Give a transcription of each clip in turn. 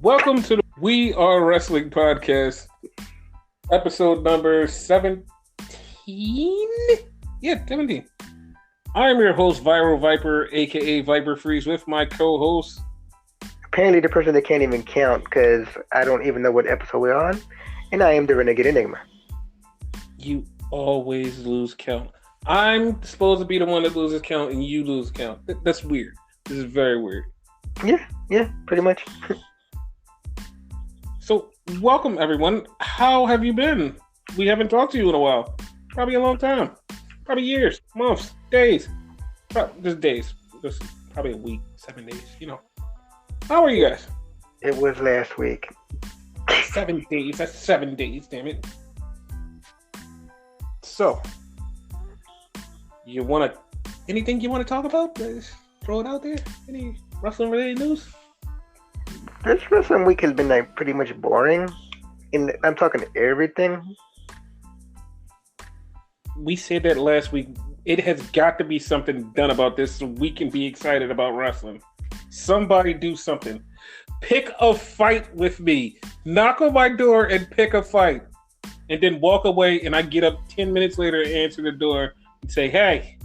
Welcome to the We Are Wrestling podcast, episode number 17? Yeah, 17. I am your host, Viral Viper, aka Viper Freeze, with my co-host. Apparently the person that can't even count because I don't even know what episode we're on, and I am the Renegade Enigma. You always lose count. I'm supposed to be the one that loses count, and you lose count. That's weird. This is very weird. Yeah, pretty much. So, welcome everyone. How have you been? We haven't talked to you in a while. Probably a long time. Probably years, months, days. Just days. Just probably a week, 7 days, How are you guys? It was last week. 7 days. That's 7 days, damn it. So, anything you want to talk about? Just throw it out there. Any wrestling related news? This wrestling week has been pretty much boring. And I'm talking everything. We said that last week. It has got to be something done about this so we can be excited about wrestling. Somebody do something. Pick a fight with me. Knock on my door and pick a fight. And then walk away, and I get up 10 minutes later and answer the door and say, hey,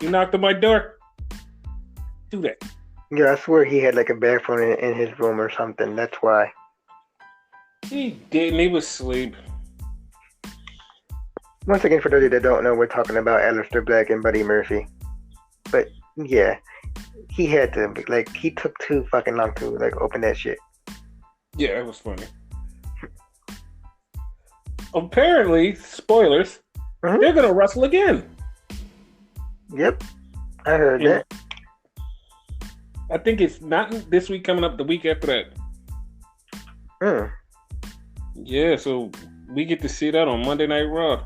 you knocked on my door? Do that. Yeah, I swear he had a bathroom in his room or something. That's why. He didn't. He was asleep. Once again, for those that don't know, we're talking about Aleister Black and Buddy Murphy. But, yeah, he had to, he took too fucking long to, open that shit. Yeah, it was funny. Apparently, spoilers, they're going to wrestle again. Yep, I heard that. I think it's not this week coming up, the week after that. Yeah, so we get to see that on Monday Night Raw.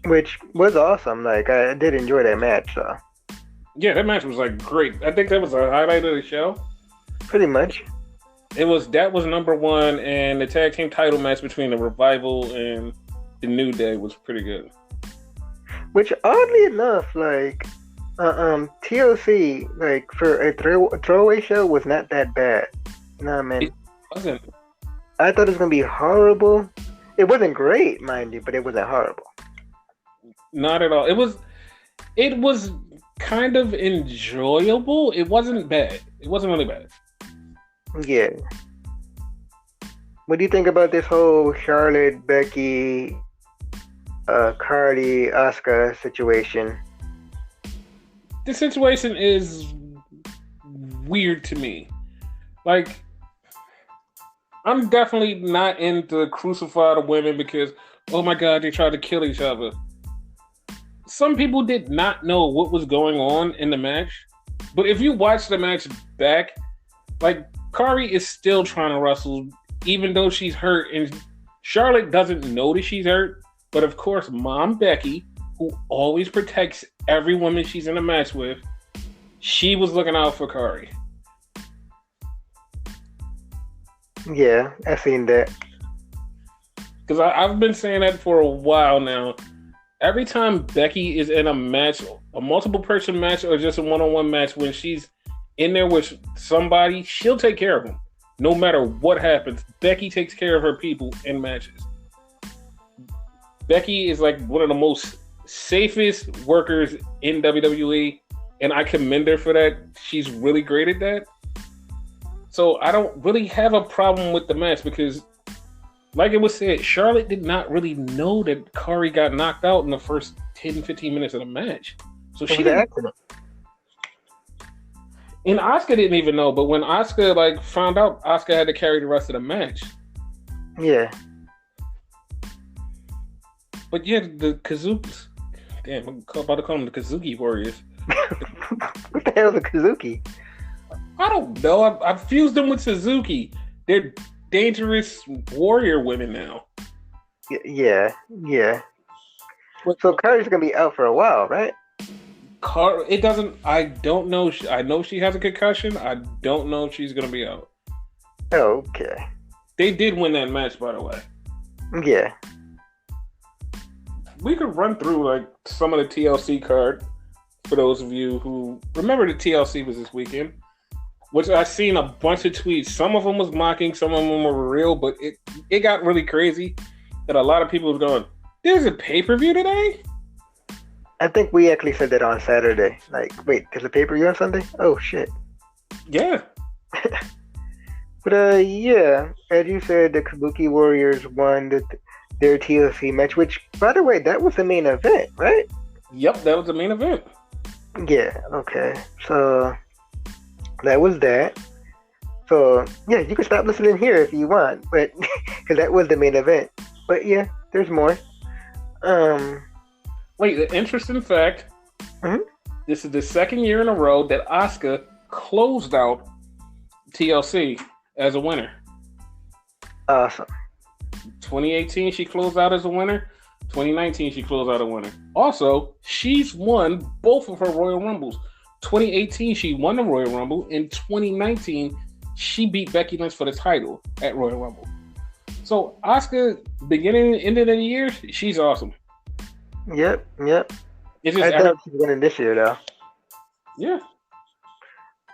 Which was awesome. I did enjoy that match, so. Yeah, that match was great. I think that was the highlight of the show. Pretty much. That was number one, and the tag team title match between the Revival and the New Day was pretty good. Which oddly enough, TLC, for a throwaway show was not that bad. You know what I mean? It wasn't. I thought it was gonna be horrible. It wasn't great, mind you, but it wasn't horrible. Not at all. It was kind of enjoyable. It wasn't bad. It wasn't really bad. Yeah. What do you think about this whole Charlotte, Becky, Cardi, Asuka situation? This situation is weird to me. I'm definitely not into crucify the women because, oh my God, they tried to kill each other. Some people did not know what was going on in the match. But if you watch the match back, Cardi is still trying to wrestle, even though she's hurt. And Charlotte doesn't know that she's hurt. But of course, Mom Becky, who always protects every woman she's in a match with, she was looking out for Cardi. Yeah, I've seen that. Because I've been saying that for a while now. Every time Becky is in a match, a multiple person match, or just a one-on-one match, when she's in there with somebody, she'll take care of them. No matter what happens, Becky takes care of her people in matches. Becky is one of the most safest workers in WWE, and I commend her for that. She's really great at that. So I don't really have a problem with the match because, like it was said, Charlotte did not really know that Cardi got knocked out in the first 10, 15 minutes of the match. So she didn't. And Asuka didn't even know, but when Asuka found out, Asuka had to carry the rest of the match. Yeah. But yeah, the Kazooks. Damn, I'm about to call them the Kazuki Warriors. What the hell is a Kazuki? I don't know. I've fused them with Suzuki. They're dangerous warrior women now. Yeah. So Cardi's gonna be out for a while, right? It doesn't. I don't know. I know she has a concussion. I don't know if she's gonna be out. Okay. They did win that match, by the way. Yeah. We could run through some of the TLC card for those of you who remember the TLC was this weekend. which I seen a bunch of tweets. Some of them was mocking, some of them were real, but it got really crazy that a lot of people was going, "There's a pay-per-view today?" I think we actually said that on Saturday. Like, wait, there's a pay-per-view on Sunday? Oh shit. Yeah. But yeah, as you said, the Kabuki Warriors won their TLC match, which, by the way, that was the main event, right? Yep, that was the main event. Yeah, okay. So that was that. So yeah, you can stop listening here if you want, but because that was the main event. But yeah, there's more. Wait, the interesting fact. Mhm. This is the second year in a row that Asuka closed out TLC as a winner. Awesome. 2018, she closed out as a winner. 2019, she closed out a winner. Also, she's won both of her Royal Rumbles. 2018, she won the Royal Rumble. In 2019, she beat Becky Lynch for the title at Royal Rumble. So, Asuka, beginning and ending of the year, she's awesome. Yep. It's I just thought she's winning this year, though. yeah.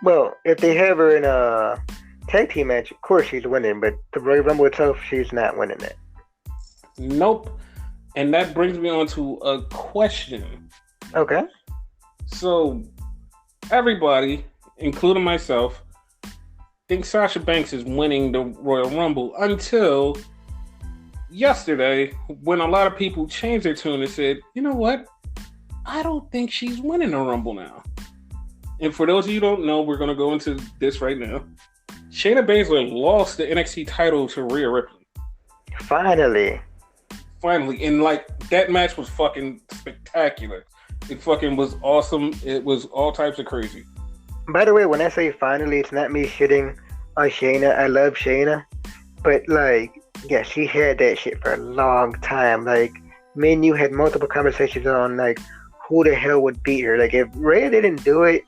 Well, if they have her in a tag team match, of course she's winning, but the Royal Rumble itself, she's not winning it. Nope. And that brings me on to a question. Okay. So, everybody, including myself, thinks Sasha Banks is winning the Royal Rumble until yesterday when a lot of people changed their tune and said, you know what? I don't think she's winning the Rumble now. And for those of you who don't know, we're going to go into this right now. Shayna Baszler lost the NXT title to Rhea Ripley. Finally. And like that match was fucking spectacular. It fucking was awesome. It was all types of crazy. By the way, when I say finally, it's not me shitting on Shayna. I love Shayna. But like, yeah, she had that shit for a long time. Like, me and you had multiple conversations on like who the hell would beat her. Like, if Rhea didn't do it,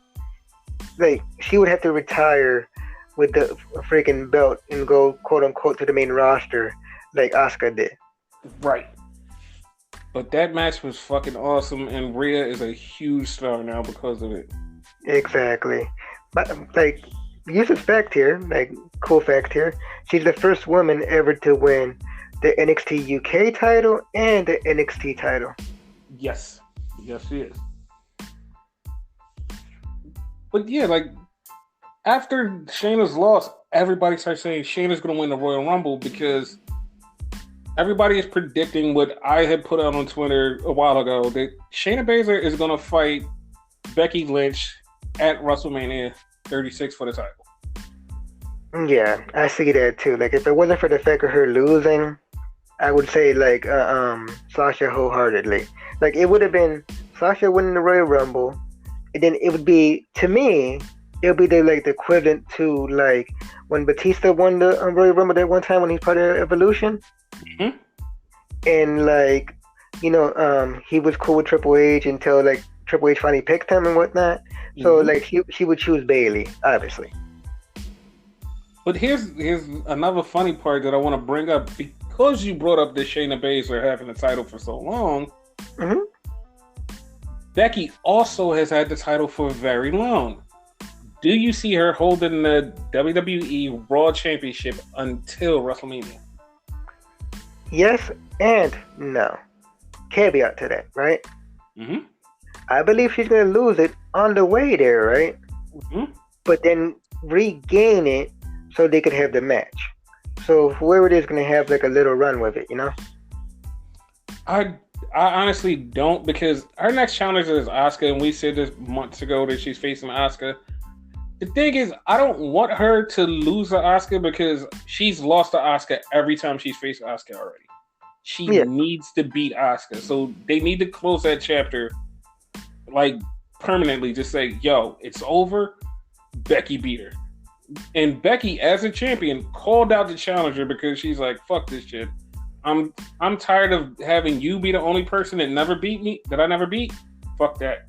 like she would have to retire with the freaking belt and go quote unquote to the main roster like Asuka did. Right. But that match was fucking awesome, and Rhea is a huge star now because of it. Exactly. But like, use a fact here, like cool fact here. She's the first woman ever to win the NXT UK title and the NXT title. Yes, she is. But yeah, like after Shayna's loss, everybody starts saying Shayna's going to win the Royal Rumble because everybody is predicting what I had put out on Twitter a while ago, that Shayna Baszler is going to fight Becky Lynch at WrestleMania 36 for the title. Yeah, I see that too. Like, if it wasn't for the fact of her losing, I would say like Sasha wholeheartedly. Like, it would have been Sasha winning the Royal Rumble, and then it would be, to me, it would be the equivalent to like when Batista won the Royal Rumble that one time when he's part of Evolution. Mm-hmm. And like, you know, he was cool with Triple H until like Triple H finally picked him and whatnot. So like she would choose Bayley, obviously. But here's another funny part that I want to bring up, because you brought up this Shayna Baszler having the title for so long. Mm-hmm. Becky also has had the title for very long. Do you see her holding the WWE Raw Championship until WrestleMania? Yes and no. Caveat to that, right? Mm-hmm. I believe she's going to lose it on the way there, right? Mm-hmm. But then regain it so they could have the match. So whoever it is going to have like a little run with it, you know? I honestly don't, because our next challenger is Asuka, and we said this months ago that she's facing Asuka. The thing is, I don't want her to lose to Asuka because she's lost to Asuka every time she's faced Asuka already. She needs to beat Asuka. So they need to close that chapter, like, permanently. Just say, yo, it's over. Becky beat her. And Becky, as a champion, called out the challenger because she's like, fuck this shit. I'm tired of having you be the only person that never beat me, that I never beat. Fuck that.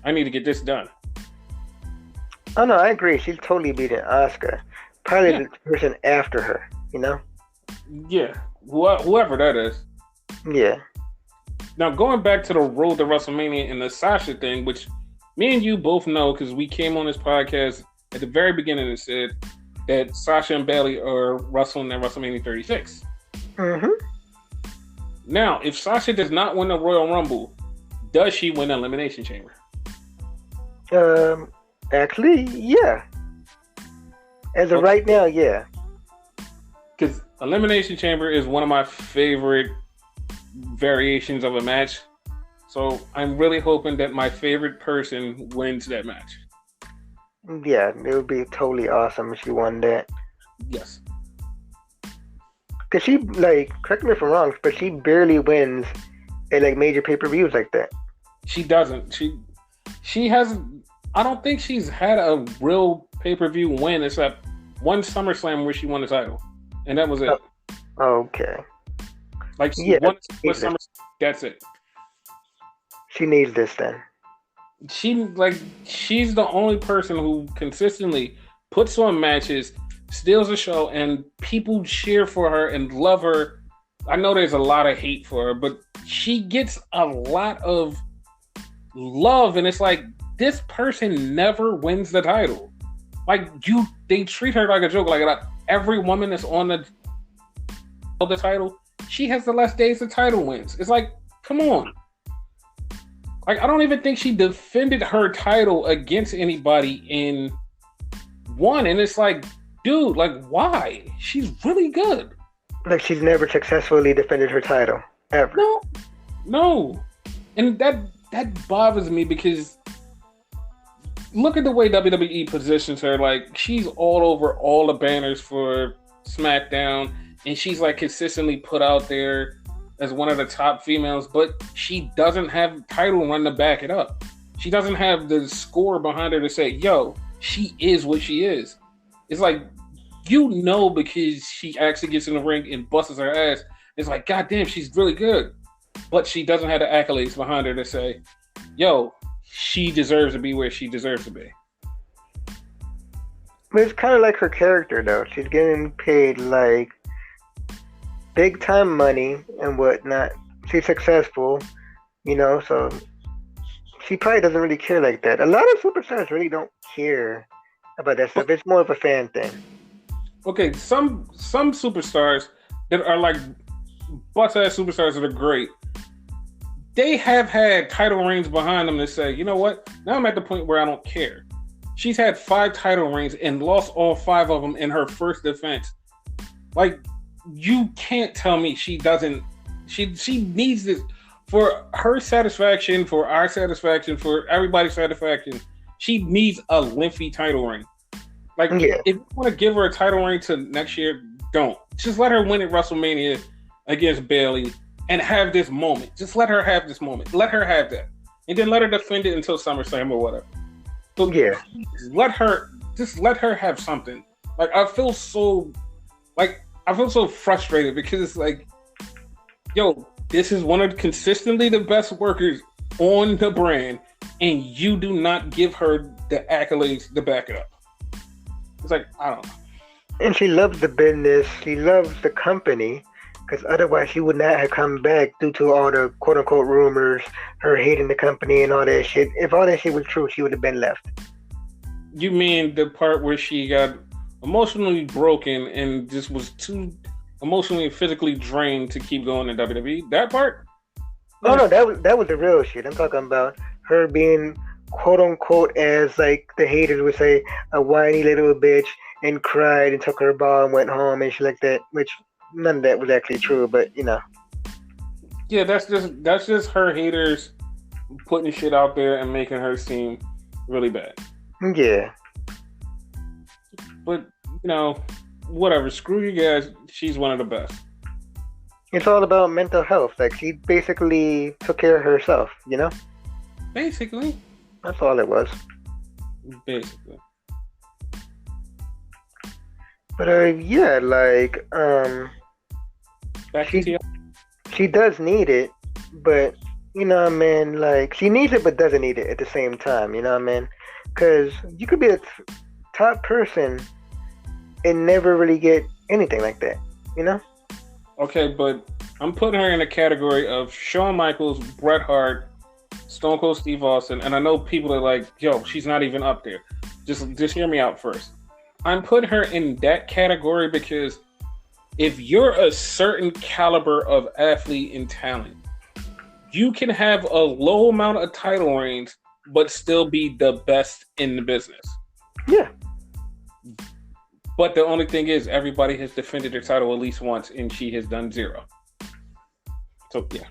I need to get this done. Oh no, I agree. She's totally beating Asuka. Probably the person after her, you know? Yeah, whoever that is. Yeah. Now, going back to the road to WrestleMania and the Sasha thing, which me and you both know because we came on this podcast at the very beginning it said that Sasha and Bayley are wrestling at WrestleMania 36. Mm-hmm. Now, if Sasha does not win the Royal Rumble, does she win the Elimination Chamber? Actually, yeah. As of right now, yeah. Because Elimination Chamber is one of my favorite variations of a match. So I'm really hoping that my favorite person wins that match. Yeah, it would be totally awesome if she won that. Yes. Because she, like, correct me if I'm wrong, but she barely wins at, like, major pay-per-views like that. She doesn't. She has... I don't think she's had a real pay-per-view win except one SummerSlam where she won the title. And that was it. Okay. Like, she won SummerSlam, that's it. She needs this then. She's the only person who consistently puts on matches, steals a show, and people cheer for her and love her. I know there's a lot of hate for her, but she gets a lot of love, and it's like, this person never wins the title. Like, they treat her like a joke. Like, every woman that's on the title, she has the less days the title wins. It's like, come on. Like, I don't even think she defended her title against anybody in one. And it's like, dude, like, why? She's really good. Like, she's never successfully defended her title, ever. No. And that bothers me because look at the way WWE positions her. Like, she's all over all the banners for SmackDown, and she's, like, consistently put out there as one of the top females, but she doesn't have title run to back it up. She doesn't have the score behind her to say, yo, she is what she is. It's like, because she actually gets in the ring and busts her ass, it's like, God damn, she's really good. But she doesn't have the accolades behind her to say, yo, she deserves to be where she deserves to be. But it's kind of like her character, though. She's getting paid, like, big time money and whatnot. She's successful, so she probably doesn't really care like that. A lot of superstars really don't care about that stuff. It's more of a fan thing. Okay, some superstars that are like bust-ass superstars that are great, they have had title reigns behind them to say, you know what? Now I'm at the point where I don't care. She's had 5 title reigns and lost all 5 of them in her first defense. Like, you can't tell me she doesn't. She needs this for her satisfaction, for our satisfaction, for everybody's satisfaction. She needs a lengthy title reign. Like, if you want to give her a title reign to next year, don't. Just let her win at WrestleMania against Bayley and have this moment. Just let her have this moment. Let her have that, and then let her defend it until SummerSlam or whatever. But let her have something. Like, I feel so frustrated because it's like, yo, this is one of consistently the best workers on the brand, and you do not give her the accolades to back it up. It's like, I don't know. And she loves the business. She loves the company, because otherwise she would not have come back due to all the quote-unquote rumors, her hating the company and all that shit. If all that shit was true, she would have been left. You mean the part where she got emotionally broken and just was too emotionally and physically drained to keep going in WWE? That part? No, that was the real shit. I'm talking about her being quote unquote, as like the haters would say, a whiny little bitch, and cried and took her ball and went home and shit like that. Which none of that was actually true, but Yeah, that's just her haters putting shit out there and making her seem really bad. Yeah. But, whatever. Screw you guys. She's one of the best. It's all about mental health. Like, she basically took care of herself, Basically. That's all it was. Basically. But, Back to you. She does need it, but, like, she needs it but doesn't need it at the same time, Because you could be a top person and never really get anything like that, Okay, but I'm putting her in a category of Shawn Michaels, Bret Hart, Stone Cold Steve Austin, and I know people are like, yo, she's not even up there. Just hear me out first. I'm putting her in that category because if you're a certain caliber of athlete and talent, you can have a low amount of title reigns, but still be the best in the business. Yeah. But the only thing is, everybody has defended their title at least once, and she has done 0. So yeah,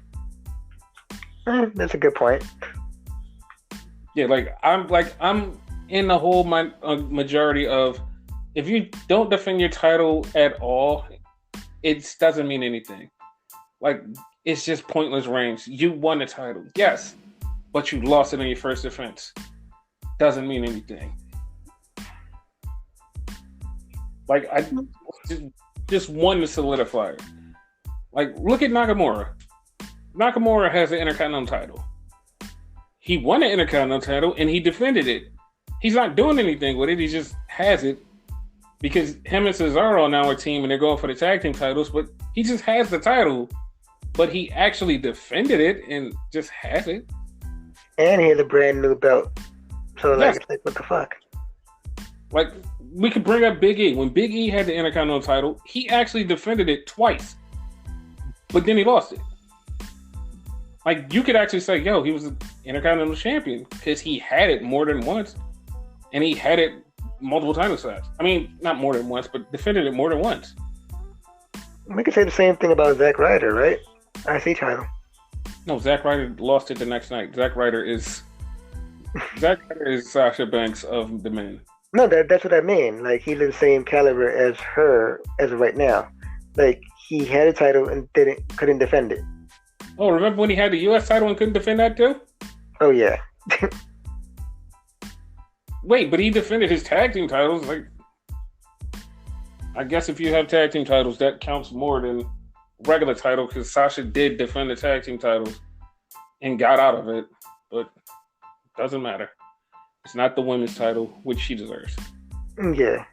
that's a good point. Yeah, I'm in the whole majority of, if you don't defend your title at all, it doesn't mean anything. Like, it's just pointless reigns. You won the title, yes, but you lost it in your first defense. Doesn't mean anything. Like, I just won to solidify it. Like, look at Nakamura. Nakamura has the Intercontinental title. He won the Intercontinental title and he defended it. He's not doing anything with it. He just has it because him and Cesaro are now a team and they're going for the tag team titles. But he just has the title, but he actually defended it and just has it. And he has a brand new belt. So yes. Like, what the fuck? Like, we could bring up Big E. When Big E had the Intercontinental title, he actually defended it twice, but then he lost it. Like, you could actually say, yo, he was an Intercontinental champion because he had it more than once, and he had it multiple title shots. I mean, not more than once, but defended it more than once. We could say the same thing about Zack Ryder, right? IC title. No, Zack Ryder lost it the next night. Zack Ryder is Sasha Banks of the men. No, that's what I mean. Like, he's in the same caliber as her as of right now. Like, he had a title and couldn't defend it. Oh, remember when he had the U.S. title and couldn't defend that too? Oh, yeah. Wait, but he defended his tag team titles. Like, I guess if you have tag team titles, that counts more than regular title because Sasha did defend the tag team titles and got out of it, but it doesn't matter. It's not the women's title, which she deserves. Yeah.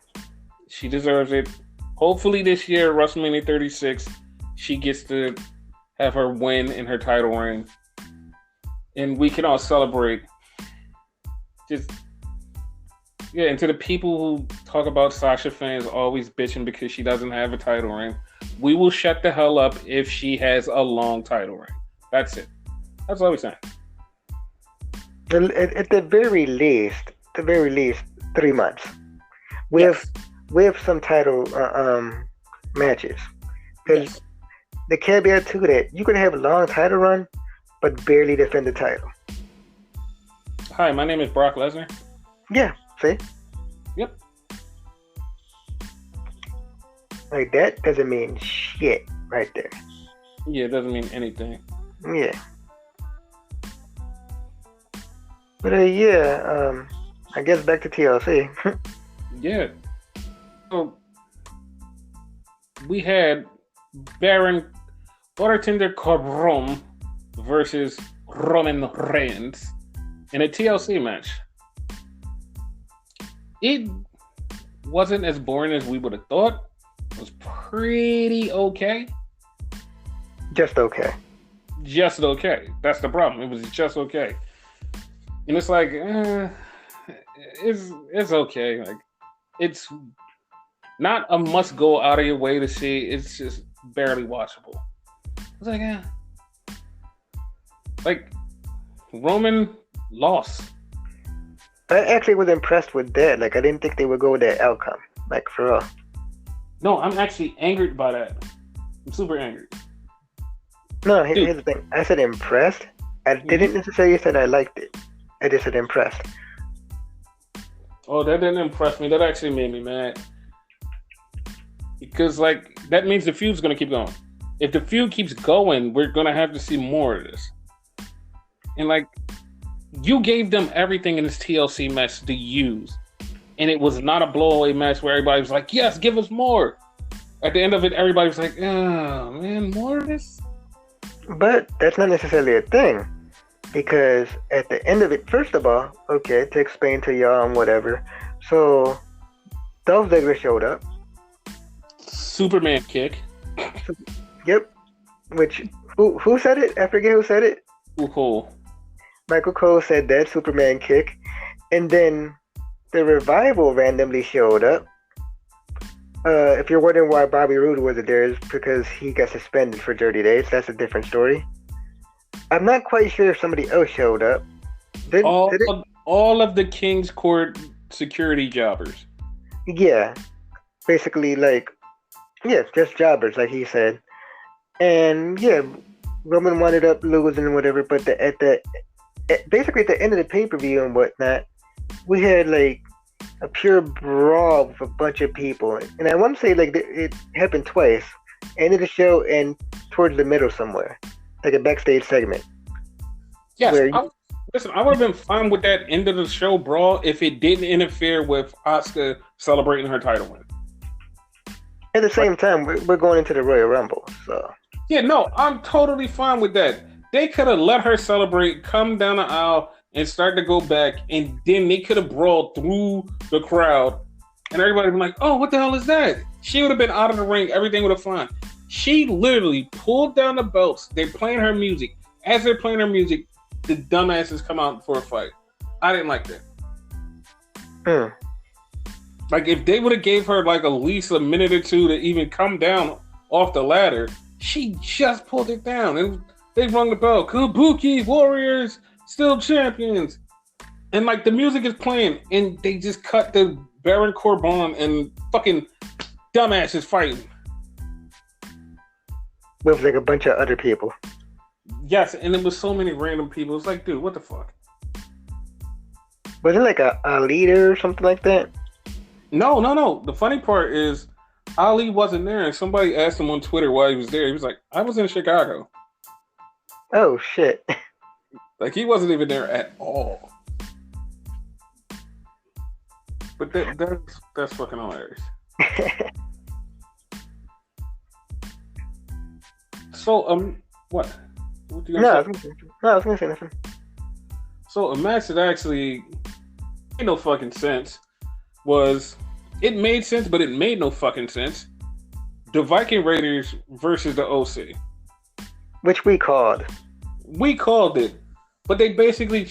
She deserves it. Hopefully this year, WrestleMania 36, she gets to have her win in her title reign. And we can all celebrate. Just, yeah, and to the people who talk about Sasha fans always bitching because she doesn't have a title reign, we will shut the hell up if she has a long title reign. That's it. That's all we're saying. At the very least, 3 months with some title matches. Because the caveat to that, you can have a long title run, but barely defend the title. Hi, my name is Brock Lesnar. Yeah, see? Yep. Like, that doesn't mean shit right there. Yeah, it doesn't mean anything. Yeah. But I guess back to TLC. Yeah. So we had Baron Bartender Corbin versus Roman Reigns in a TLC match. It wasn't as boring as we would have thought. It was pretty okay. Just okay. Just okay. That's the problem. It was just okay. And it's like, it's okay. Like, it's not a must go out of your way to see. It's just barely watchable. It's like, like, Roman lost. I actually was impressed with that. Like, I didn't think they would go with that outcome. Like, for real. No, I'm actually angered by that. I'm super angry. No, here's the thing. I said impressed. I didn't necessarily say I liked it. I just said impressed. Oh, that didn't impress me. That actually made me mad. Because, like, that means the feud's going to keep going. If the feud keeps going, we're going to have to see more of this. And, like, you gave them everything in this TLC match to use. And it was not a blowaway match where everybody was like, yes, give us more. At the end of it, everybody was like, oh, man, more of this? But that's not necessarily a thing. Because at the end of it, first of all, okay, to explain to y'all and whatever. So, Dolph Ziggler showed up. Superman kick. Yep. Which, who said it? I forget who said it. Cole. Michael Cole said that, Superman kick. And then the Revival randomly showed up. If you're wondering why Bobby Roode wasn't there, it's because he got suspended for 30 days. That's a different story. I'm not quite sure if somebody else showed up. All of the King's Court security jobbers. Yeah. Basically, just jobbers, like he said. And, yeah, Roman wound up losing and whatever, but basically at the end of the pay-per-view and whatnot, we had, like, a pure brawl with a bunch of people. And I want to say, like, it happened twice. End of the show and towards the middle somewhere. Like a backstage segment. Yes, I would have been fine with that end of the show brawl if it didn't interfere with Asuka celebrating her title win. At the same time, we're going into the Royal Rumble, so... Yeah, no, I'm totally fine with that. They could have let her celebrate, come down the aisle, and start to go back, and then they could have brawled through the crowd, and everybody would be like, oh, what the hell is that? She would have been out of the ring, everything would have fine. She literally pulled down the belts, they're playing her music. As they're playing her music, the dumbasses come out for a fight. I didn't like that. Like, if they would have gave her, like, at least a minute or two to even come down off the ladder, she just pulled it down. And they rung the bell. Kabuki Warriors, still champions. And, like, the music is playing, and they just cut the Baron Corbin and fucking dumbasses fighting. With, like, a bunch of other people. Yes, and it was so many random people. It's like, dude, what the fuck? Was it like a leader or something like that? No. The funny part is Ali wasn't there, and somebody asked him on Twitter why he was there. He was like, I was in Chicago. Oh, shit. Like, he wasn't even there at all. But that's fucking hilarious. So, what? What you gonna say? I was gonna say nothing. So, a match that actually made no fucking sense was... It made sense, but it made no fucking sense. The Viking Raiders versus the OC. Which we called. We called it. But they basically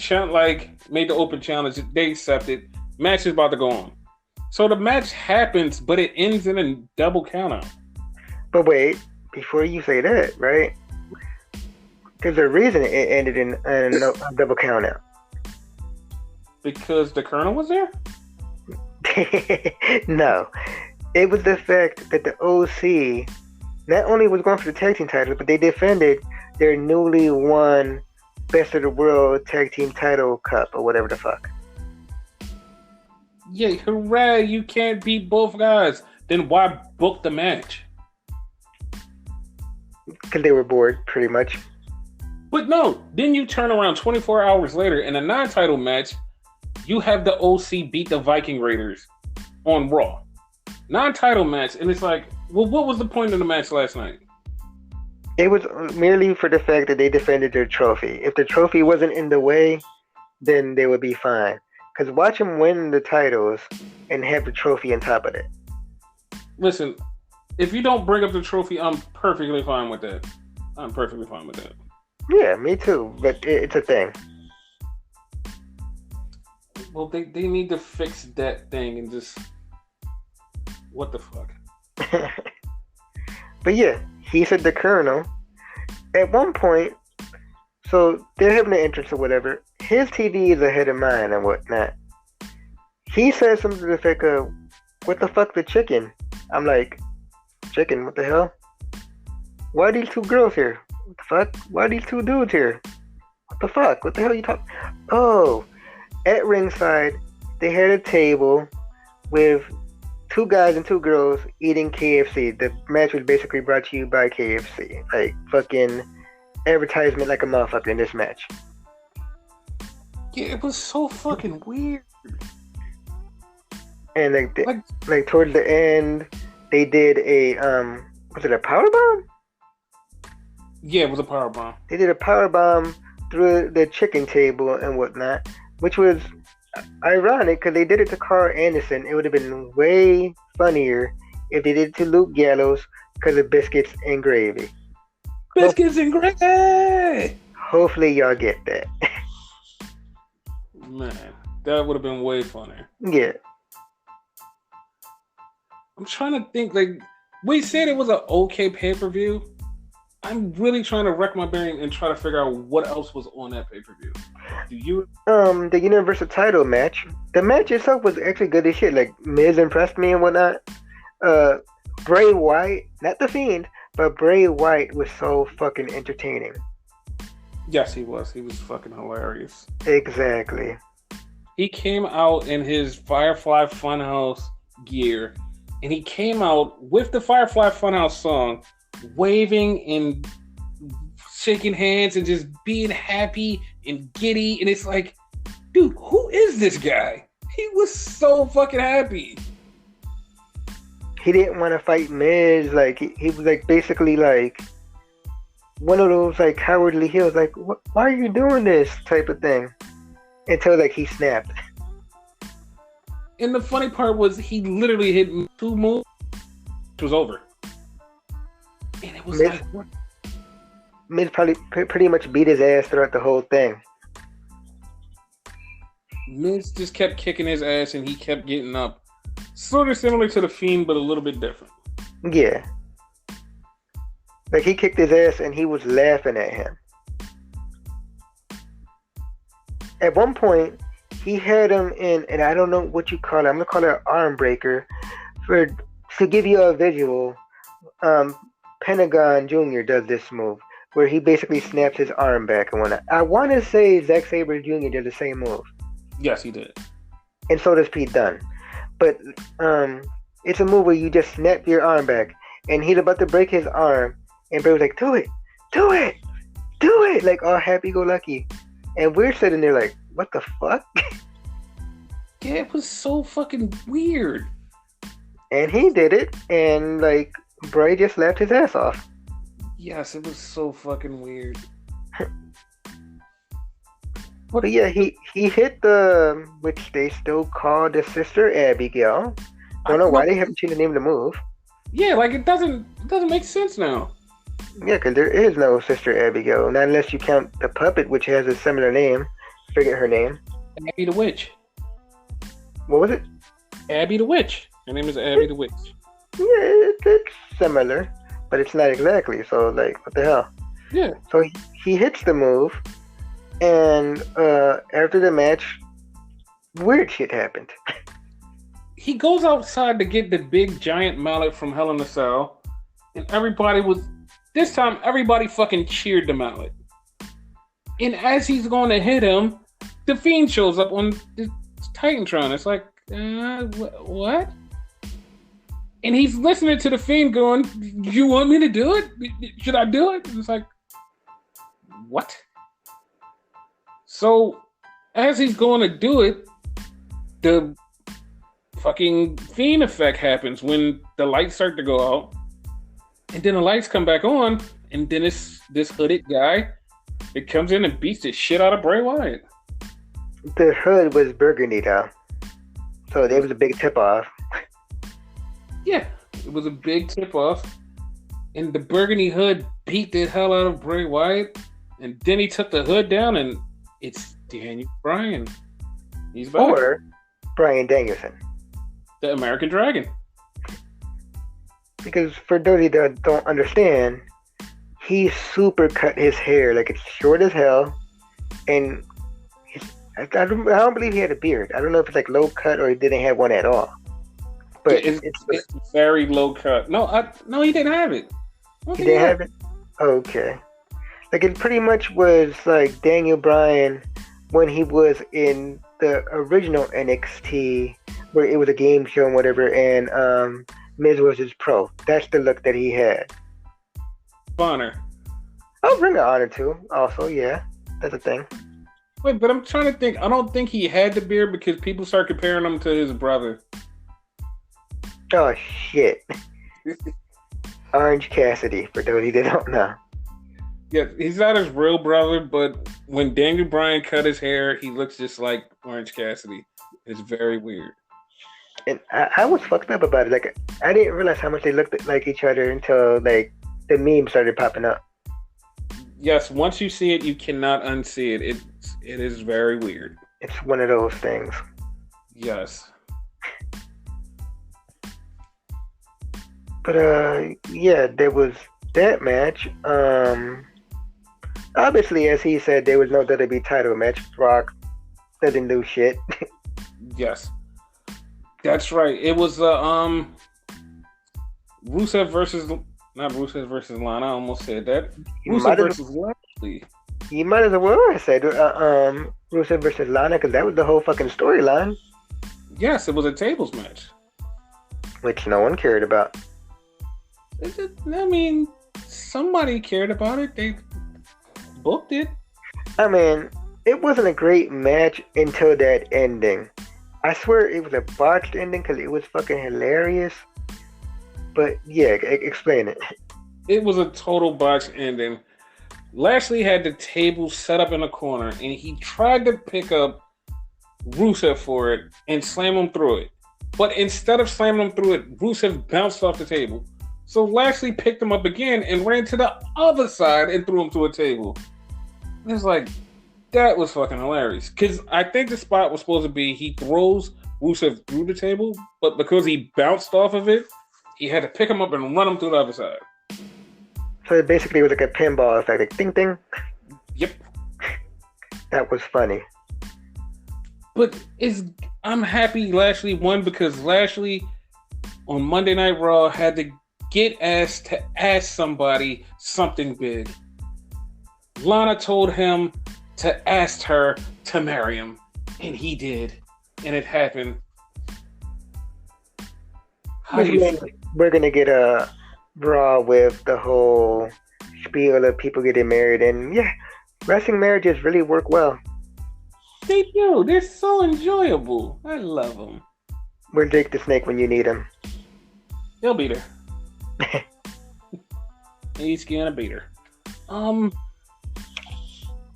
made the open challenge. They accepted. Match is about to go on. So the match happens, but it ends in a double countout. But wait, before you say that, right? There's a reason it ended in a double countout. Because the Colonel was there? No. It was the fact that the OC not only was going for the tag team titles, but they defended their newly won Best of the World Tag Team Title Cup or whatever the fuck. Yeah, hooray, you can't beat both guys. Then why book the match? Because they were bored, pretty much. But no, then you turn around 24 hours later in a non-title match, you have the OC beat the Viking Raiders on Raw. Non-title match, and it's like, well, what was the point of the match last night? It was merely for the fact that they defended their trophy. If the trophy wasn't in the way, then they would be fine. Because watch them win the titles and have the trophy on top of it. Listen, if you don't bring up the trophy, I'm perfectly fine with that. I'm perfectly fine with that. Yeah, me too, but it's a thing. Well, they need to fix that thing and just... What the fuck? But yeah, he said the Colonel. At one point, so they're having an entrance or whatever. His TV is ahead of mine and whatnot. He said something to the effect of, what the fuck, the chicken? I'm like, chicken, what the hell? Why are these two girls here? What the fuck? Why are these two dudes here? What the fuck? What the hell are you talking? Oh, at ringside, they had a table with two guys and two girls eating KFC. The match was basically brought to you by KFC. Like, fucking advertisement like a motherfucker in this match. Yeah, it was so fucking weird. And like towards the end, they did a was it a powerbomb? Yeah, it was a powerbomb. They did a powerbomb through the chicken table and whatnot, which was ironic because they did it to Carl Anderson. It would have been way funnier if they did it to Luke Gallows because of biscuits and gravy. Biscuits and gravy! Hopefully y'all get that. Man. That would have been way funnier. Yeah. I'm trying to think. Like we said, it was an okay pay-per-view. I'm really trying to wreck my brain and try to figure out what else was on that pay-per-view. Do you? The Universal title match. The match itself was actually good as shit. Like Miz impressed me and whatnot. Bray Wyatt, not the Fiend, but Bray Wyatt was so fucking entertaining. Yes, he was. He was fucking hilarious. Exactly. He came out in his Firefly Funhouse gear, and he came out with the Firefly Funhouse song, waving and shaking hands and just being happy and giddy. And it's like, dude, who is this guy? He was so fucking happy. He didn't want to fight Miz. Like he was like basically like one of those like cowardly heels. Like, why are you doing this type of thing? Until like he snapped. And the funny part was he literally hit 2 moves. It was over. And it was Miz, like, what? Miz probably pretty much beat his ass throughout the whole thing. Miz just kept kicking his ass and he kept getting up. Sort of similar to The Fiend, but a little bit different. Yeah. Like he kicked his ass and he was laughing at him. At one point, he had him in, and I don't know what you call it. I'm gonna call it an arm breaker. To give you a visual, Pentagon Jr. does this move where he basically snaps his arm back and whatnot. I want to say Zack Sabre Jr. did the same move. Yes, he did. And so does Pete Dunne. But it's a move where you just snap your arm back, and he's about to break his arm, and Bray was like, "Do it, do it, do it!" Like all happy-go-lucky, and we're sitting there like, "What the fuck?" Yeah, it was so fucking weird. And he did it, and like Bray just laughed his ass off. Yes, it was so fucking weird. But yeah, he hit the, which they still call the Sister Abigail. Don't know why they haven't changed the name of the move. Yeah, like it doesn't make sense now. Yeah, because there is no Sister Abigail, not unless you count the puppet, which has a similar name. Forget her name. Abby the Witch. What was it? Abby the Witch. Her name is Abby the Witch. Yeah, it's similar, but it's not exactly. So like, what the hell? Yeah. So he hits the move. And after the match, weird shit happened. He goes outside to get the big giant mallet from Hell in a Cell, and this time everybody fucking cheered the mallet. And as he's going to hit him, the Fiend shows up on the Titantron. It's like, what? And he's listening to the Fiend going, "You want me to do it? Should I do it?" It's like, what? So, as he's going to do it, the fucking Fiend effect happens when the lights start to go out, and then the lights come back on, and then it's this hooded guy that comes in and beats the shit out of Bray Wyatt. The hood was burgundy though, so there was a big tip off. Yeah, it was a big tip off, and the burgundy hood beat the hell out of Bray Wyatt, and then he took the hood down, and it's Daniel Bryan. He's back. Or Bryan Danielson. The American Dragon. Because for those that don't understand, he super cut his hair. Like it's short as hell. And I don't believe he had a beard. I don't know if it's like low cut or he didn't have one at all. But it's very low cut. No, he didn't have it. He didn't have it? Okay. Like it pretty much was like Daniel Bryan when he was in the original NXT, where it was a game show and whatever, and Miz was his pro. That's the look that he had. Honor. Oh, Ring of Honor too. Also, yeah, that's a thing. Wait, but I'm trying to think. I don't think he had the beard because people start comparing him to his brother. Oh shit. Orange Cassidy, for those that don't know. Yeah, he's not his real brother, but when Daniel Bryan cut his hair, he looks just like Orange Cassidy. It's very weird. And I was fucked up about it. Like, I didn't realize how much they looked like each other until, like, the meme started popping up. Yes, once you see it, you cannot unsee it. It is very weird. It's one of those things. Yes. But yeah, there was that match. Obviously, as he said, there was no WWE title match. Brock doesn't do shit. Yes. That's right. It was Rusev versus not Rusev versus Lana. I almost said that. Rusev versus Lashley. You might as well have said Rusev versus Lana because that was the whole fucking storyline. Yes, it was a tables match, which no one cared about. I mean, somebody cared about it. They booked it. I mean, it wasn't a great match until that ending. I swear it was a botched ending because it was fucking hilarious. But yeah, explain it. It was a total botched ending. Lashley had the table set up in a corner, and he tried to pick up Rusev for it and slam him through it. But instead of slamming him through it, Rusev bounced off the table. So Lashley picked him up again and ran to the other side and threw him to a table. It was like, that was fucking hilarious. Because I think the spot was supposed to be he throws Rusev through the table, but because he bounced off of it, he had to pick him up and run him through the other side. So it basically was like a pinball effect, like ding ding. Yep. That was funny. But I'm happy Lashley won because Lashley on Monday Night Raw had to get asked to ask somebody something big. Lana told him to ask her to marry him, and he did, and it happened. We're gonna get a Raw with the whole spiel of people getting married, and yeah, wrestling marriages really work well. They do. They're so enjoyable. I love them. We're Jake the Snake when you need him. He'll beat her. He's gonna beat her.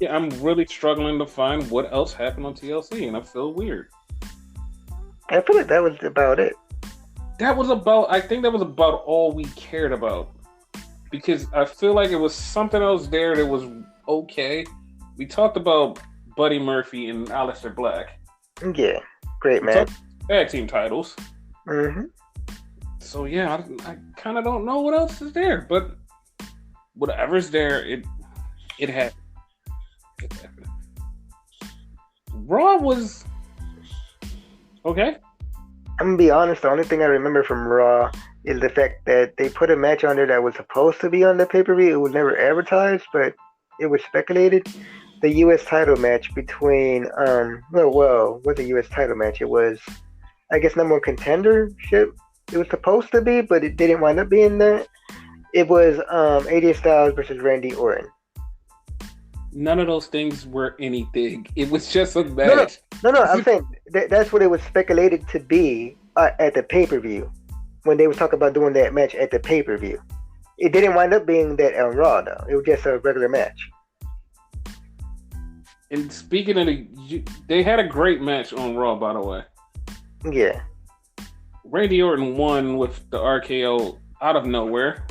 Yeah, I'm really struggling to find what else happened on TLC, and I feel weird. I feel like that was about it. I think that was about all we cared about. Because I feel like it was something else there that was okay. We talked about Buddy Murphy and Aleister Black. Yeah, great man. Tag team titles. Mm-hmm. So yeah, I kind of don't know what else is there, but whatever's there, it happened. It happened. Raw was okay. I'm gonna be honest, the only thing I remember from Raw is the fact that they put a match on there that was supposed to be on the pay-per-view. It was never advertised, but it was speculated. The U.S. title match between, what's a U.S. title match? It was, I guess, number one contendership. It was supposed to be, but it didn't wind up being that. It was AJ Styles versus Randy Orton. None of those things were anything. It was just a match. No, I'm saying that's what it was speculated to be at the pay-per-view when they was talking about doing that match at the pay-per-view. It didn't wind up being that on Raw, though. It was just a regular match. And speaking of they had a great match on Raw, by the way. Yeah. Randy Orton won with the RKO out of nowhere.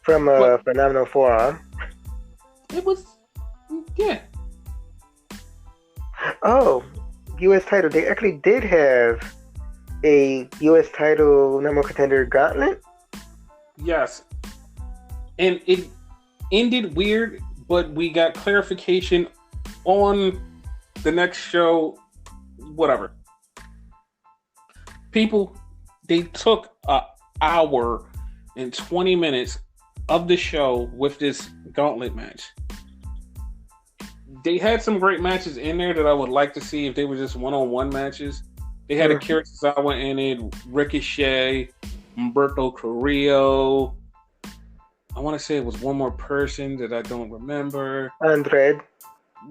From a phenomenal forearm. It was, yeah. Oh, U.S. title. They actually did have a U.S. title number contender gauntlet. Yes. And it ended weird, but we got clarification on the next show, whatever. People, they took an hour and 20 minutes of the show with this gauntlet match. They had some great matches in there that I would like to see if they were just one-on-one matches. They had Akira Tozawa in it, Ricochet, Humberto Carrillo. I want to say it was one more person that I don't remember. Andrade.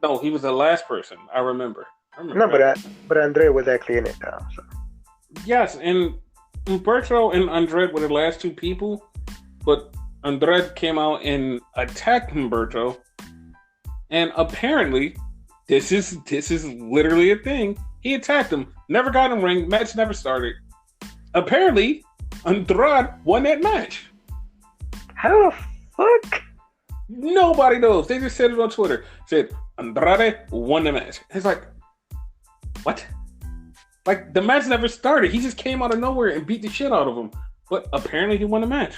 No, he was the last person I remember. No, but Andrade was actually in it now. So. Yes, and Humberto and Andrade were the last two people, but Andrade came out and attacked Humberto, and apparently, this is literally a thing. He attacked him, never got in the ring, match never started. Apparently, Andrade won that match. How the fuck? Nobody knows. They just said it on Twitter. Said Andrade won the match. It's like, what? Like, the match never started. He just came out of nowhere and beat the shit out of him. But apparently he won the match.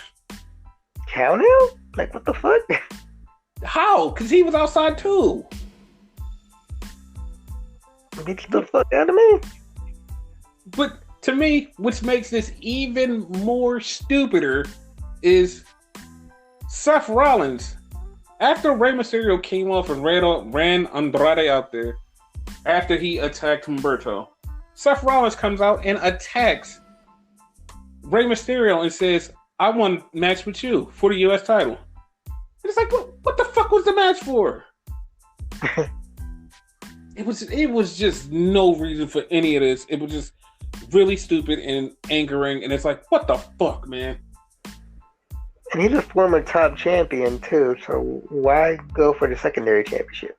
Count him? Like, what the fuck? How? Because he was outside too. Get the fuck out of me. But to me, which makes this even more stupider, is Seth Rollins. After Rey Mysterio came off and ran Andrade out there, after he attacked Humberto, Seth Rollins comes out and attacks Rey Mysterio and says, I want a match with you for the U.S. title. And it's like, what the fuck was the match for? It was just no reason for any of this. It was just really stupid and angering, and it's like, what the fuck, man? And he's a former top champion too, so why go for the secondary championship?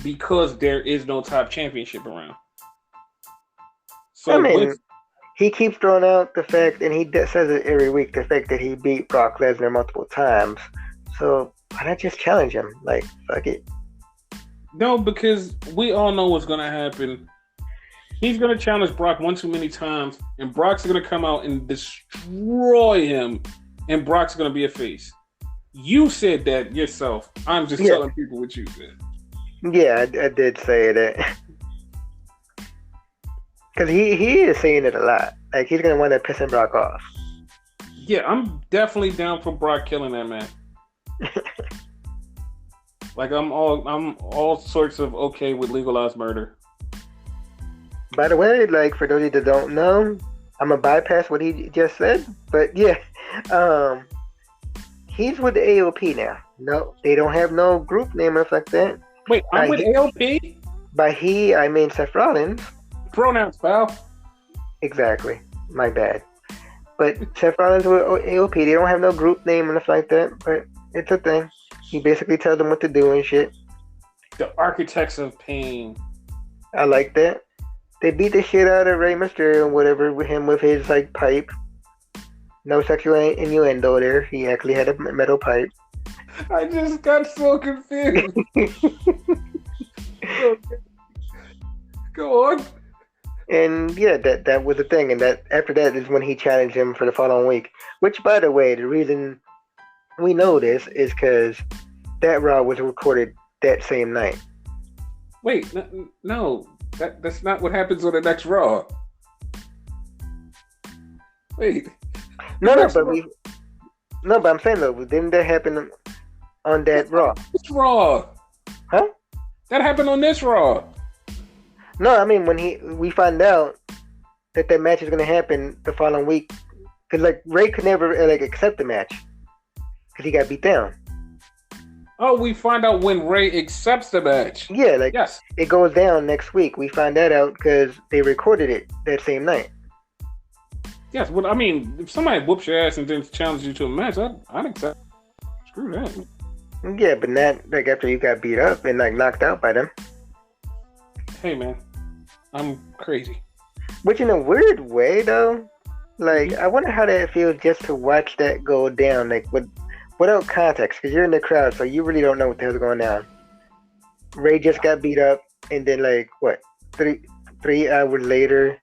Because there is no top championship around. So I mean, he keeps throwing out the fact, and he says it every week, the fact that he beat Brock Lesnar multiple times. So why not just challenge him? Like, fuck it. No, because we all know what's going to happen. He's going to challenge Brock one too many times, and Brock's going to come out and destroy him, and Brock's going to be a face. You said that yourself. I'm just telling people what you said. Yeah, I did say that. Because he is saying it a lot. Like, he's going to wind up pissing Brock off. Yeah, I'm definitely down for Brock killing that man. Like, I'm all sorts of okay with legalized murder. By the way, like, for those of you that don't know, I'm going to bypass what he just said. But yeah, he's with the AOP now. No, they don't have no group name or like that. Wait, I'm with AOP? By he, I mean Seth Rollins. Pronouns, pal. Exactly. My bad. But Seth Rollins with AOP, they don't have no group name or nothing like that, but it's a thing. He basically tells them what to do and shit. The Architects of Pain. I like that. They beat the shit out of Rey Mysterio and whatever with him with his like pipe. No sexual innuendo there. He actually had a metal pipe. I just got so confused. Go on. And yeah, that was the thing. And that after that is when he challenged him for the following week. Which, by the way, the reason we know this is because that Raw was recorded that same night. Wait, no. That's not what happens on the next Raw. Wait. But I'm saying though, didn't that happen on that Raw? This Raw. Huh? That happened on this Raw. No, I mean when we find out that match is gonna happen the following week, because like Ray could never accept the match because he got beat down. Oh, we find out when Ray accepts the match. Yeah, yes, it goes down next week. We find that out because they recorded it that same night. Yes, well, I mean, if somebody whoops your ass and then challenges you to a match, I'd accept. Screw that. Yeah, but not after you got beat up and knocked out by them. Hey, man, I'm crazy. Which in a weird way, though, I wonder how that feels just to watch that go down, without context, because you're in the crowd, so you really don't know what the hell's going on. Ray just got beat up, and then 3 hours later,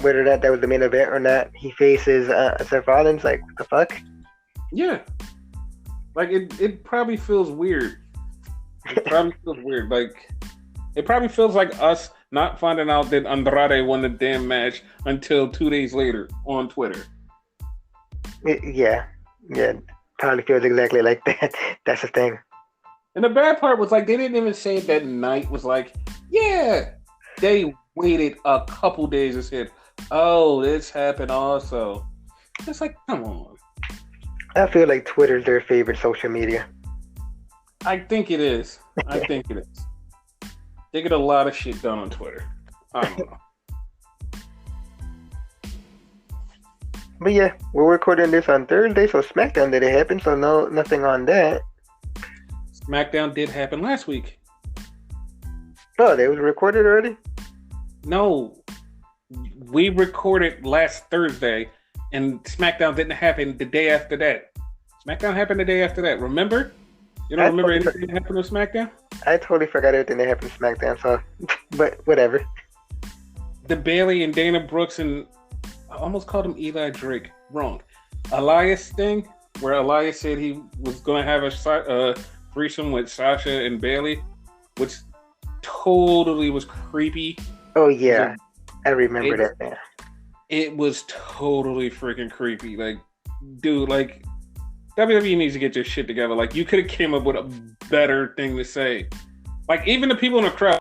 whether that was the main event or not, he faces Seth Rollins. What the fuck? Yeah, it probably feels weird. It probably feels weird. It probably feels like us not finding out that Andrade won the damn match until 2 days later on Twitter. Yeah, probably feels exactly like that. That's the thing. And the bad part was they didn't even say that night was yeah. They waited a couple days and said, "Oh, this happened also." It's come on. I feel like Twitter's their favorite social media. I think it is. They get a lot of shit done on Twitter. I don't know. But yeah, we're recording this on Thursday, so SmackDown didn't happen, so nothing on that. SmackDown did happen last week. Oh, they was recorded already? No. We recorded last Thursday, and SmackDown didn't happen the day after that. SmackDown happened the day after that, remember? You don't remember anything that happened on SmackDown? I totally forgot everything that happened to SmackDown, so, but whatever. the Bailey and Dana Brooks and I almost called him Eli Drake. Wrong. Elias thing, where Elias said he was going to have a threesome with Sasha and Bailey, which totally was creepy. Oh yeah, I remember that now. It was totally freaking creepy. Like, dude, like WWE needs to get their shit together. Like, you could have came up with a better thing to say. Like, even the people in the crowd,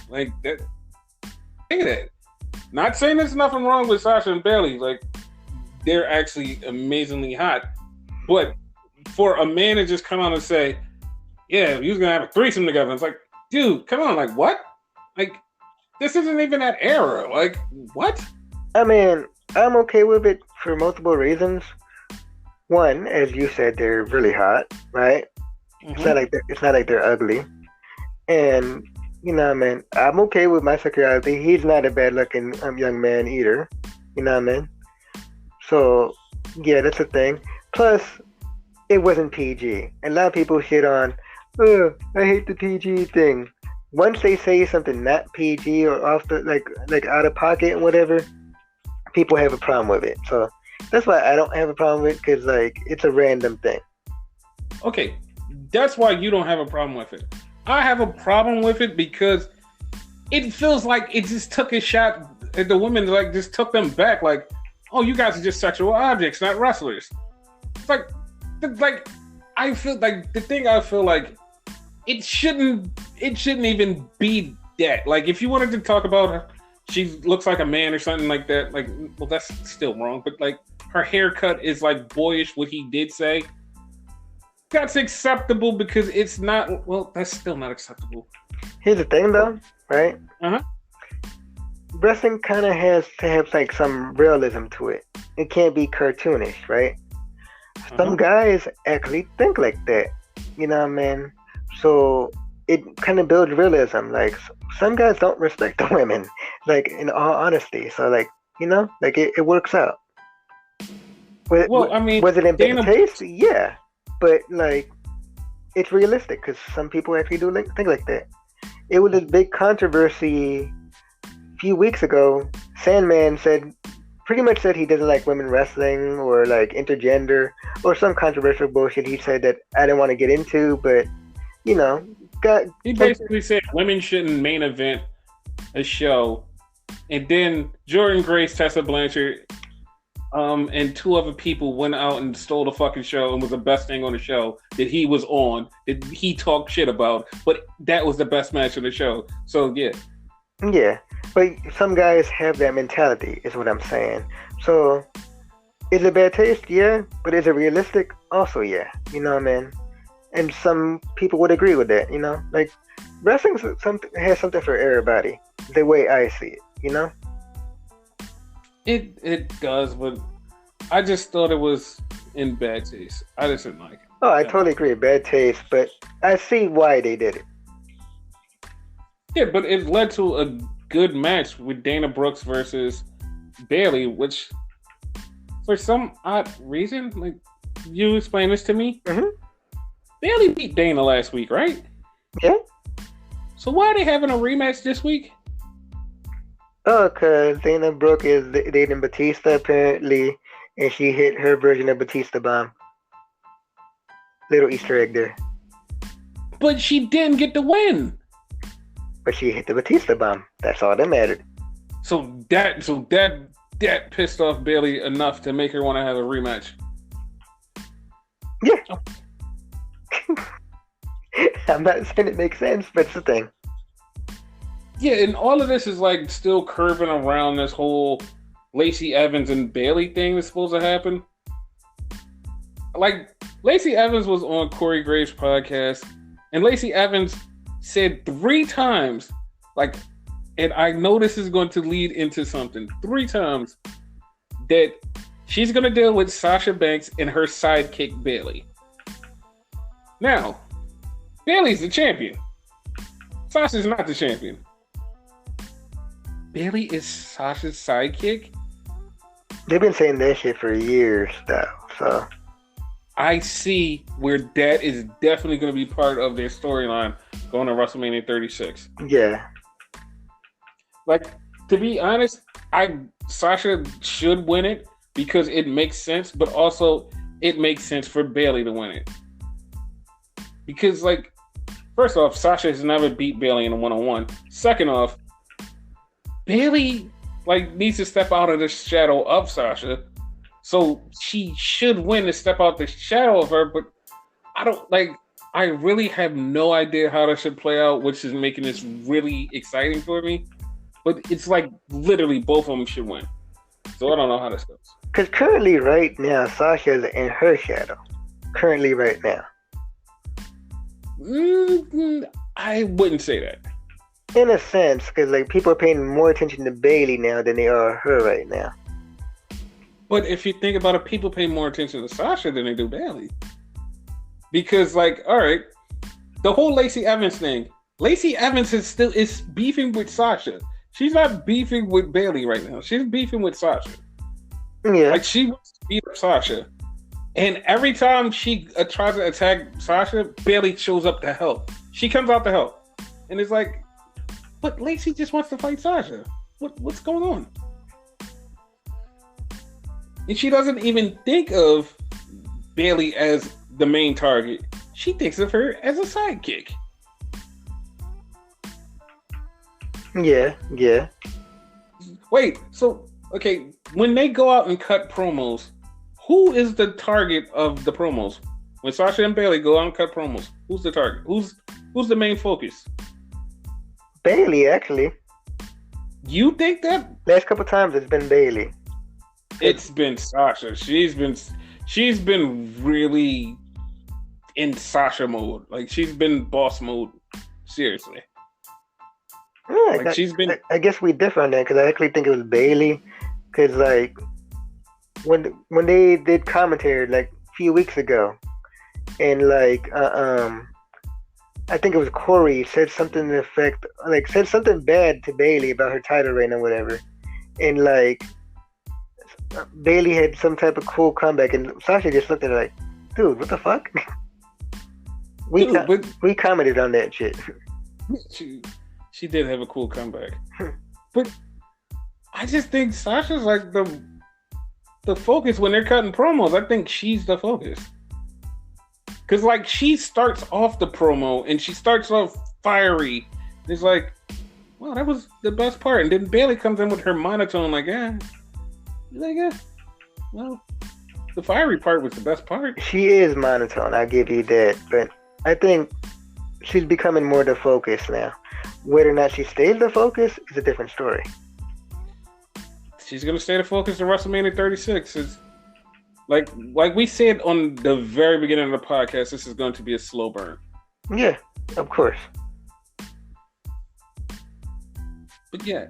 like that. Think of that. Not saying there's nothing wrong with Sasha and Bailey. Like, they're actually amazingly hot. But for a man to just come out and say, "Yeah, he was gonna have a threesome together," it's like, dude, come on, like what? Like, this isn't even that era. Like, what? I mean, I'm okay with it for multiple reasons. One, as you said, they're really hot, right? Mm-hmm. It's not like they're ugly. And you know what I mean? I'm okay with my sexuality. He's not a bad looking young man either. You know what I mean? So yeah, that's a thing. Plus, it wasn't PG. And a lot of people shit on, oh, I hate the PG thing. Once they say something not PG or off the like out of pocket and whatever, people have a problem with it. So that's why I don't have a problem with it, because like it's a random thing. Okay, that's why you don't have a problem with it. I have a problem with it because it feels like it just took a shot at the women, like just took them back. Like, oh, you guys are just sexual objects, not wrestlers. It's like I feel like the thing. I feel like it shouldn't even be that. Like, if you wanted to talk about her, she looks like a man or something like that. Like, well, that's still wrong. But like, her haircut is like boyish. What he did say. That's acceptable because it's not. Well, that's still not acceptable. Here's the thing, though, right? Uh-huh. Wrestling kind of has to have like some realism to it. It can't be cartoonish, right? Some guys actually think like that. You know what I mean? So it kind of builds realism. Like, some guys don't respect the women. Like, in all honesty. So like, you know, like it works out. Well, I mean, was it in bad taste? Yeah. But like, it's realistic because some people actually do think like that. It was a big controversy a few weeks ago. Sandman pretty much said he doesn't like women wrestling or like intergender or some controversial bullshit he said that I didn't want to get into, but you know, he basically said women shouldn't main event a show, and then Jordan Grace, Tessa Blanchard, and two other people went out and stole the fucking show and was the best thing on the show that he was on, that he talked shit about, but that was the best match of the show. So yeah. Yeah, but some guys have that mentality, is what I'm saying. So, is it bad taste? Yeah, but is it realistic? Also, yeah. You know what I mean? And some people would agree with that, you know? Like, wrestling has something for everybody, the way I see it, you know? It does, but I just thought it was in bad taste. I just didn't like it. Oh, I totally agree. Bad taste, but I see why they did it. Yeah, but it led to a good match with Dana Brooks versus Bailey, which, for some odd reason, like, you explain this to me. Mm-hmm. Bailey beat Dana last week, right? Yeah. So why are they having a rematch this week? Oh, because Dana Brooke is dating Batista, apparently, and she hit her version of Batista bomb. Little Easter egg there. But she didn't get the win. But she hit the Batista bomb. That's all that mattered. So that pissed off Bailey enough to make her want to have a rematch. Yeah. Oh. I'm not saying it makes sense, but it's the thing. Yeah, and all of this is like still curving around this whole Lacey Evans and Bailey thing that's supposed to happen. Like, Lacey Evans was on Corey Graves' podcast, and Lacey Evans said 3 times, like, and I know this is going to lead into something, 3 times, that she's going to deal with Sasha Banks and her sidekick Bailey. Now, Bailey's the champion. Sasha's not the champion. Bailey is Sasha's sidekick? They've been saying that shit for years, though, so. I see where that is definitely going to be part of their storyline going to WrestleMania 36. Yeah. Like, To be honest, Sasha should win it because it makes sense, but also it makes sense for Bayley to win it. Because, like, first off, Sasha has never beat Bayley in a one-on-one. Second off, Bayley needs to step out of the shadow of Sasha, so she should win to step out the shadow of her. But I really have no idea how this should play out, which is making this really exciting for me. But it's like literally both of them should win. So I don't know how this goes. Because currently, right now, Sasha's in her shadow. Currently, right now. I wouldn't say that. In a sense, because like people are paying more attention to Bayley now than they are her right now. But if you think about it, people pay more attention to Sasha than they do Bayley. Because, like, all right, the whole Lacey Evans thing. Lacey Evans is beefing with Sasha. She's not beefing with Bayley right now. She's beefing with Sasha. Yeah. Like, she wants to beat up Sasha. And every time she tries to attack Sasha, Bayley shows up to help. She comes out to help. And it's like, but Lacey just wants to fight Sasha. What's going on? And she doesn't even think of Bayley as the main target. She thinks of her as a sidekick. Yeah. Wait, so, okay, when they go out and cut promos, who is the target of the promos? When Sasha and Bayley go out and cut promos, who's the target? Who's the main focus? Bayley, actually. You think that? Last couple times it's been Bayley. It's been Sasha. She's been really in Sasha mode. Like, she's been boss mode. Seriously. Yeah, I guess we differ on that because I actually think it was Bayley. Because like when they did commentary like a few weeks ago, and like I think it was Corey said something to the effect, like said something bad to Bayley about her title reign or whatever, and like Bayley had some type of cool comeback, and Sasha just looked at her like, dude, what the fuck? We commented on that shit. She did have a cool comeback. But I just think Sasha's like the focus when they're cutting promos. I think she's the focus. Because, like, she starts off the promo and she starts off fiery. It's like, well, that was the best part. And then Bayley comes in with her monotone, like, well, the fiery part was the best part. She is monotone, I'll give you that. But I think she's becoming more the focus now. Whether or not she stays the focus is a different story. She's going to stay the focus in WrestleMania 36. It's like we said on the very beginning of the podcast, this is going to be a slow burn. Yeah, of course. But yeah,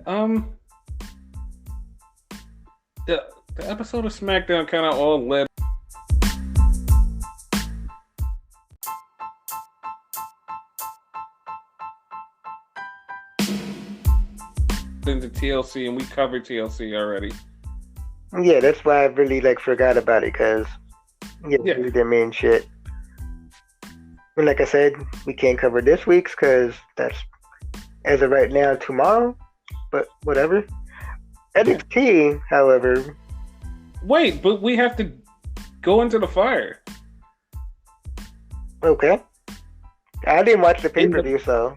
the episode of SmackDown kind of all led into TLC, and we covered TLC already. Yeah, that's why I really forgot about it, because it really didn't mean shit. And like I said, we can't cover this week's because that's as of right now tomorrow. But whatever. NXT, however. Wait, but we have to go into the fire. Okay. I didn't watch the pay-per-view, so.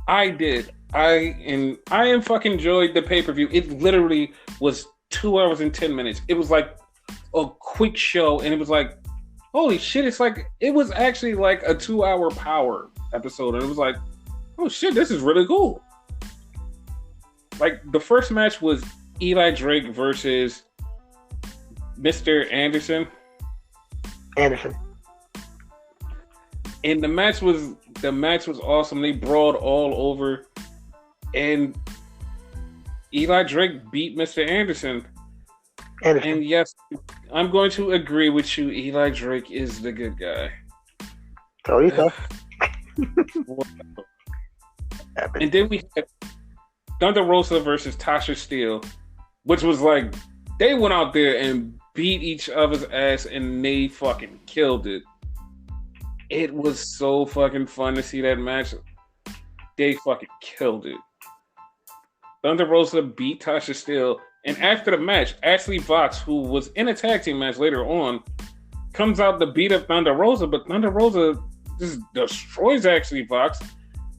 I did. I fucking enjoyed the pay-per-view. It literally was 2 hours and 10 minutes. It was like a quick show, and it was like, holy shit, it was actually like a 2-hour Power episode, and it was like, oh shit, this is really cool. Like, the first match was Eli Drake versus Mr. Anderson. And the match was awesome. They brawled all over. And Eli Drake beat Mr. Anderson. And yes, I'm going to agree with you. Eli Drake is the good guy. So you thought. And then we had Thunder Rosa versus Tasha Steele, which was like, they went out there and beat each other's ass and they fucking killed it. It was so fucking fun to see that match. They fucking killed it. Thunder Rosa beat Tasha Steele. And after the match, Ashley Vox, who was in a tag team match later on, comes out to beat up Thunder Rosa, but Thunder Rosa just destroys Ashley Vox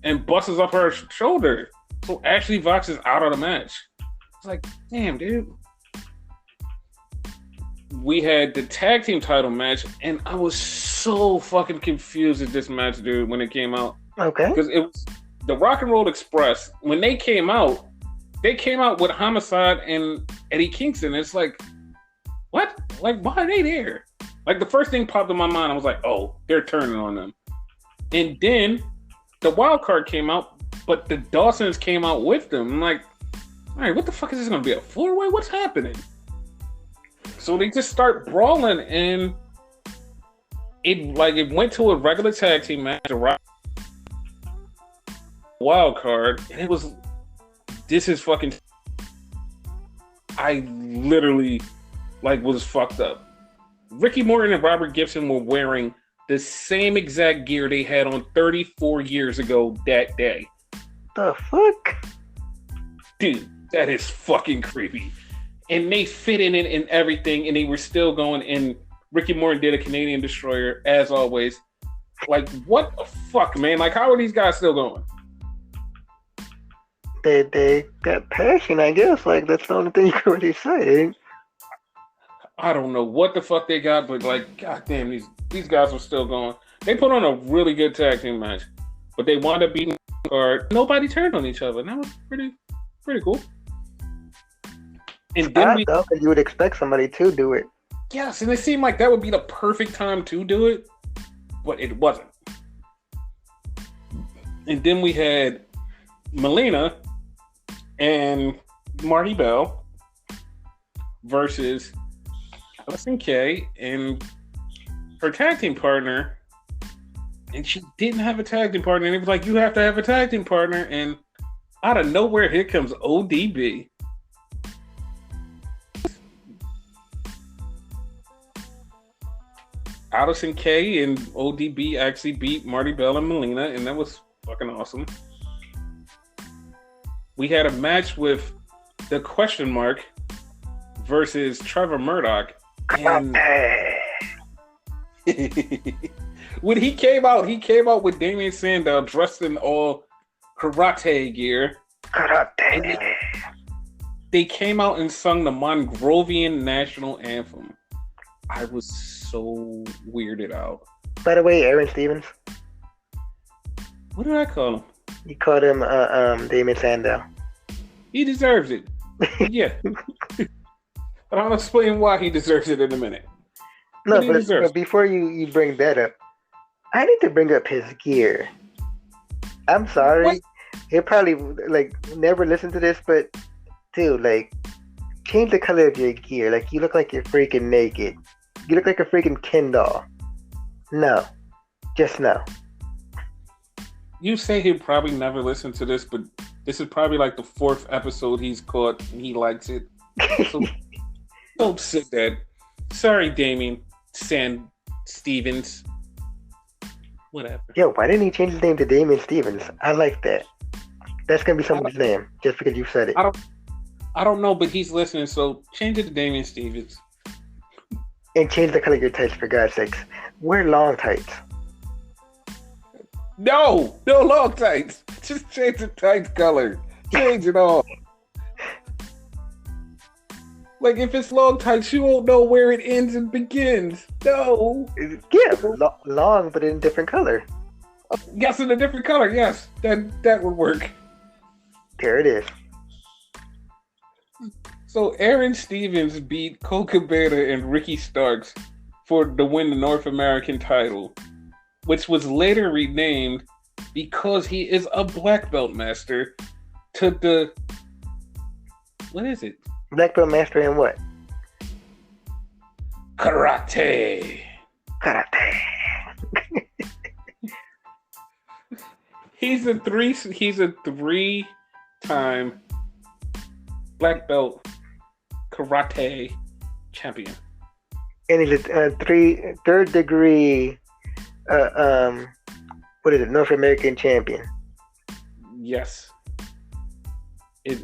and busts up her shoulder. So Ashley Vox is out of the match. It's like, damn, dude. We had the tag team title match, and I was so fucking confused at this match, dude, when it came out. Okay. Because it was the Rock and Roll Express. When they came out with Homicide and Eddie Kingston. It's like, what? Like, why are they there? Like, the first thing popped in my mind, I was like, oh, they're turning on them. And then the wild card came out, but the Dawsons came out with them. I'm like, all right, what the fuck is this going to be, a four-way? What's happening? So they just start brawling, and it went to a regular tag team match, a wild card, and it was, this is fucking, I literally, was fucked up. Ricky Morton and Robert Gibson were wearing the same exact gear they had on 34 years ago that day. The fuck? Dude, that is fucking creepy. And they fit in it and everything, and they were still going, and Ricky Morton did a Canadian Destroyer, as always. Like, what the fuck, man? Like, how are these guys still going? They got passion, I guess. Like, that's the only thing you can really say. I don't know what the fuck they got, but, like, goddamn, these guys were still going. They put on a really good tag team match, but they wound up beating card. Nobody turned on each other. And that was pretty cool. And then you would expect somebody to do it. Yes, and it seemed like that would be the perfect time to do it, but it wasn't. And then we had Melina and Marty Bell versus Allysin Kay and her tag team partner. And she didn't have a tag team partner. And it was like, you have to have a tag team partner. And out of nowhere, here comes ODB. Allysin Kay and ODB actually beat Marty Bell and Melina, and that was fucking awesome. We had a match with the Question Mark versus Trevor Murdoch. And when he came out with Damien Sandow dressed in all karate gear. Karate. They came out and sung the Mongrovian national anthem. I was so weirded out. By the way, Aaron Stevens. What did I call him? You called him Damien Sandow. He deserves it. Yeah. But I'll explain why he deserves it in a minute. No, but before you bring that up, I need to bring up his gear. I'm sorry. What? He'll probably never listen to this, but dude, change the color of your gear. Like, you look like you're freaking naked. You look like a freaking Ken doll. No. Just no. You say he'll probably never listen to this, but this is probably like the 4th episode he's caught and he likes it. So don't say that. Sorry, Damien Stevens. Whatever. Yo, why didn't he change his name to Damien Stevens? I like that. That's going to be somebody's name, just because you said it. I don't know, but he's listening, so change it to Damien Stevens. And change the color of your tights, for God's sakes. Wear long tights. No long tights. Just change the tights color. Change it all. Like, if it's long tights, you won't know where it ends and begins. No. Yeah, long, but in a different color. Yes, in a different color. Yes, that would work. There it is. So Aaron Stevens beat Colt Cabana and Ricky Starks to win the North American title, which was later renamed, because he is a black belt master, to the... What is it? Black belt master in what? Karate. He's a 3-time black belt karate champion. And he's a third degree what is it, North American champion. Yes. It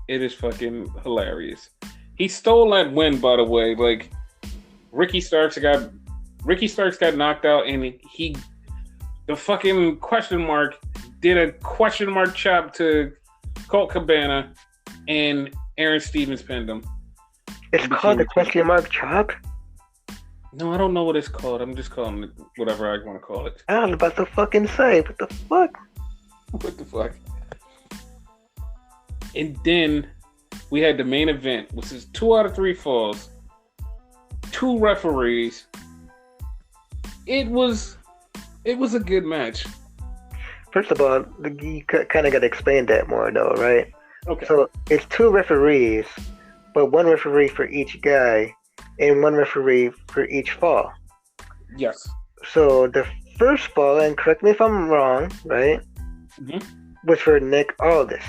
it is fucking hilarious. He stole that win, by the way. Like Ricky Starks got Ricky Starks got knocked out, and he the fucking question mark did a question mark chop to Colt Cabana, and Aaron Stevens pinned him. It's called the question mark chop? No, I don't know what it's called. I'm just calling it whatever I want to call it. I was about to fucking say, what the fuck? What the fuck? And then we had the main event, which is 2 out of 3 falls, 2 referees. It was a good match. First of all, you kind of got to explain that more, though, right? Okay. So it's 2 referees, but 1 referee for each guy, and 1 referee for each fall. Yes. So the first fall, and correct me if I'm wrong, right? Mm-hmm. Was for Nick Aldis.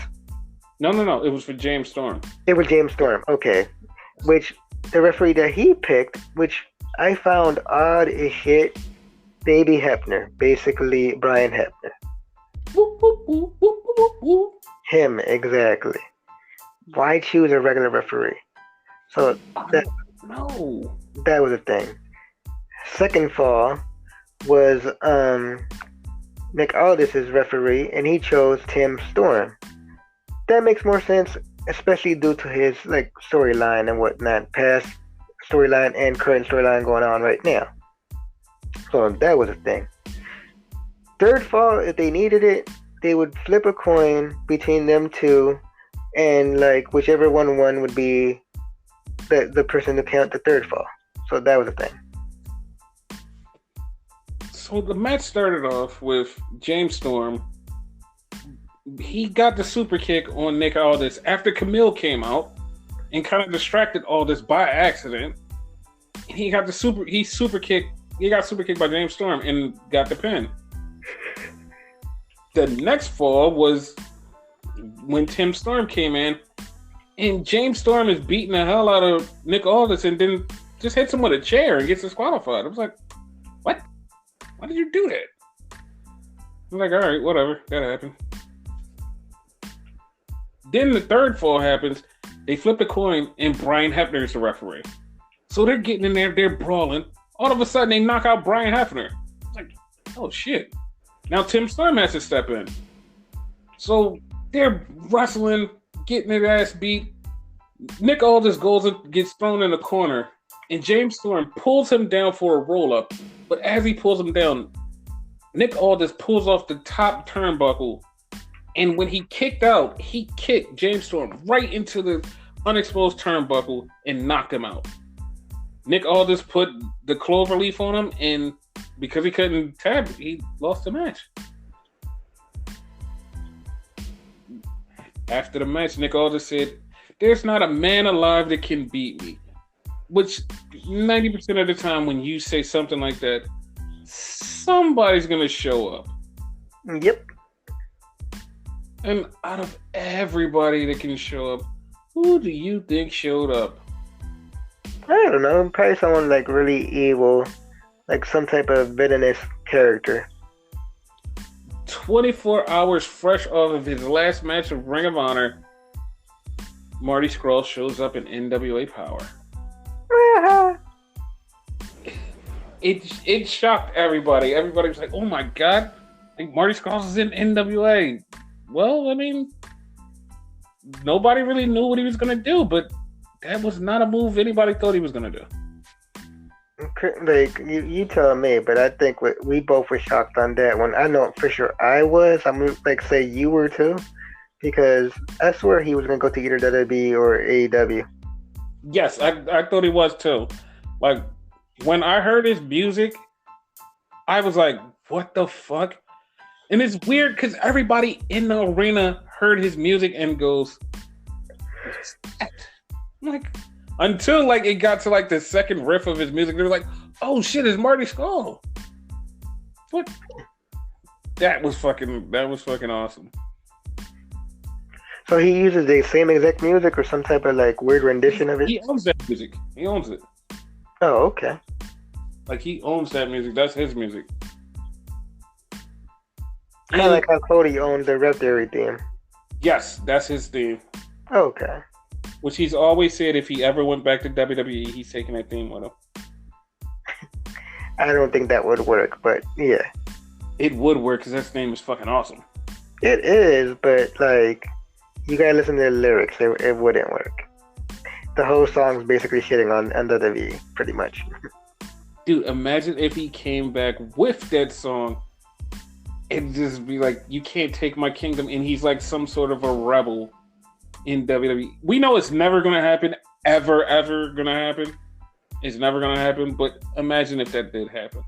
No. It was for James Storm. It was James Storm. Okay. Which the referee that he picked, which I found odd as shit, Baby Hebner, basically Brian Hebner. Whoop, whoop, whoop, whoop, whoop, whoop. Him, exactly. Why choose a regular referee? So that was a thing. Second fall was Nick Aldis' referee, and he chose Tim Storm. That makes more sense, especially due to his like storyline and whatnot, past storyline and current storyline going on right now. So that was a thing. Third fall, if they needed it, they would flip a coin between them two, and like whichever one won would be the person to count the third fall. So that was a thing. So the match started off with James Storm. He got the super kick on Nick Aldis after Camille came out and kind of distracted Aldis by accident. He got super kicked by James Storm and got the pin. The next fall was when Tim Storm came in, and James Storm is beating the hell out of Nick Aldis and then just hits him with a chair and gets disqualified. I was like, what? Why did you do that? I'm like, all right, whatever. That happened. Then the third fall happens. They flip the coin, and Brian Hebner is the referee. So they're getting in there, they're brawling. All of a sudden, they knock out Brian Hebner. It's like, oh shit. Now Tim Storm has to step in. So they're wrestling, getting their ass beat. Nick Aldis goes and gets thrown in the corner, and James Storm pulls him down for a roll-up. But as he pulls him down, Nick Aldis pulls off the top turnbuckle. And when he kicked out, he kicked James Storm right into the unexposed turnbuckle and knocked him out. Nick Aldis put the clover leaf on him, and because he couldn't tap, he lost the match. After the match, Nick Aldis said, "There's not a man alive that can beat me." Which 90% of the time when you say something like that, somebody's going to show up. Yep. And out of everybody that can show up, who do you think showed up? I don't know. Probably someone like really evil, like some type of villainous character. 24 hours fresh off of his last match of Ring of Honor, Marty Scurll shows up in NWA Power. It shocked everybody. Everybody was like, "Oh my god, like Marty Scurll is in NWA." Well, I mean, nobody really knew what he was gonna do, but that was not a move anybody thought he was gonna do. Like you tell me, but I think we both were shocked on that one. I know for sure I was. I'm like say you were too, because I swear he was gonna go to either WWE or AEW. Yes, I thought he was too. Like when I heard his music, I was like, "What the fuck?" And it's weird because everybody in the arena heard his music and goes, "What's that?" Like, until like it got to like the second riff of his music, they were like, "Oh shit, it's Marty Scurll." What? That was fucking awesome. So he uses the same exact music or some type of like weird rendition of it? He owns that music. He owns it. Oh, okay. Like he owns that music. That's his music. Kind of like how Cody owned the Rev Theory theme. Yes, that's his theme. Okay. Which he's always said if he ever went back to WWE, he's taking that theme with him. I don't think that would work, but yeah. It would work because that theme is fucking awesome. It is, but like, you gotta listen to the lyrics. It wouldn't work. The whole song's basically shitting on WWE, pretty much. Dude, imagine if he came back with that song and just be like, "You can't take my kingdom," and he's like some sort of a rebel in WWE. We know it's never gonna happen, ever gonna happen. It's never gonna happen. But imagine if that did happen.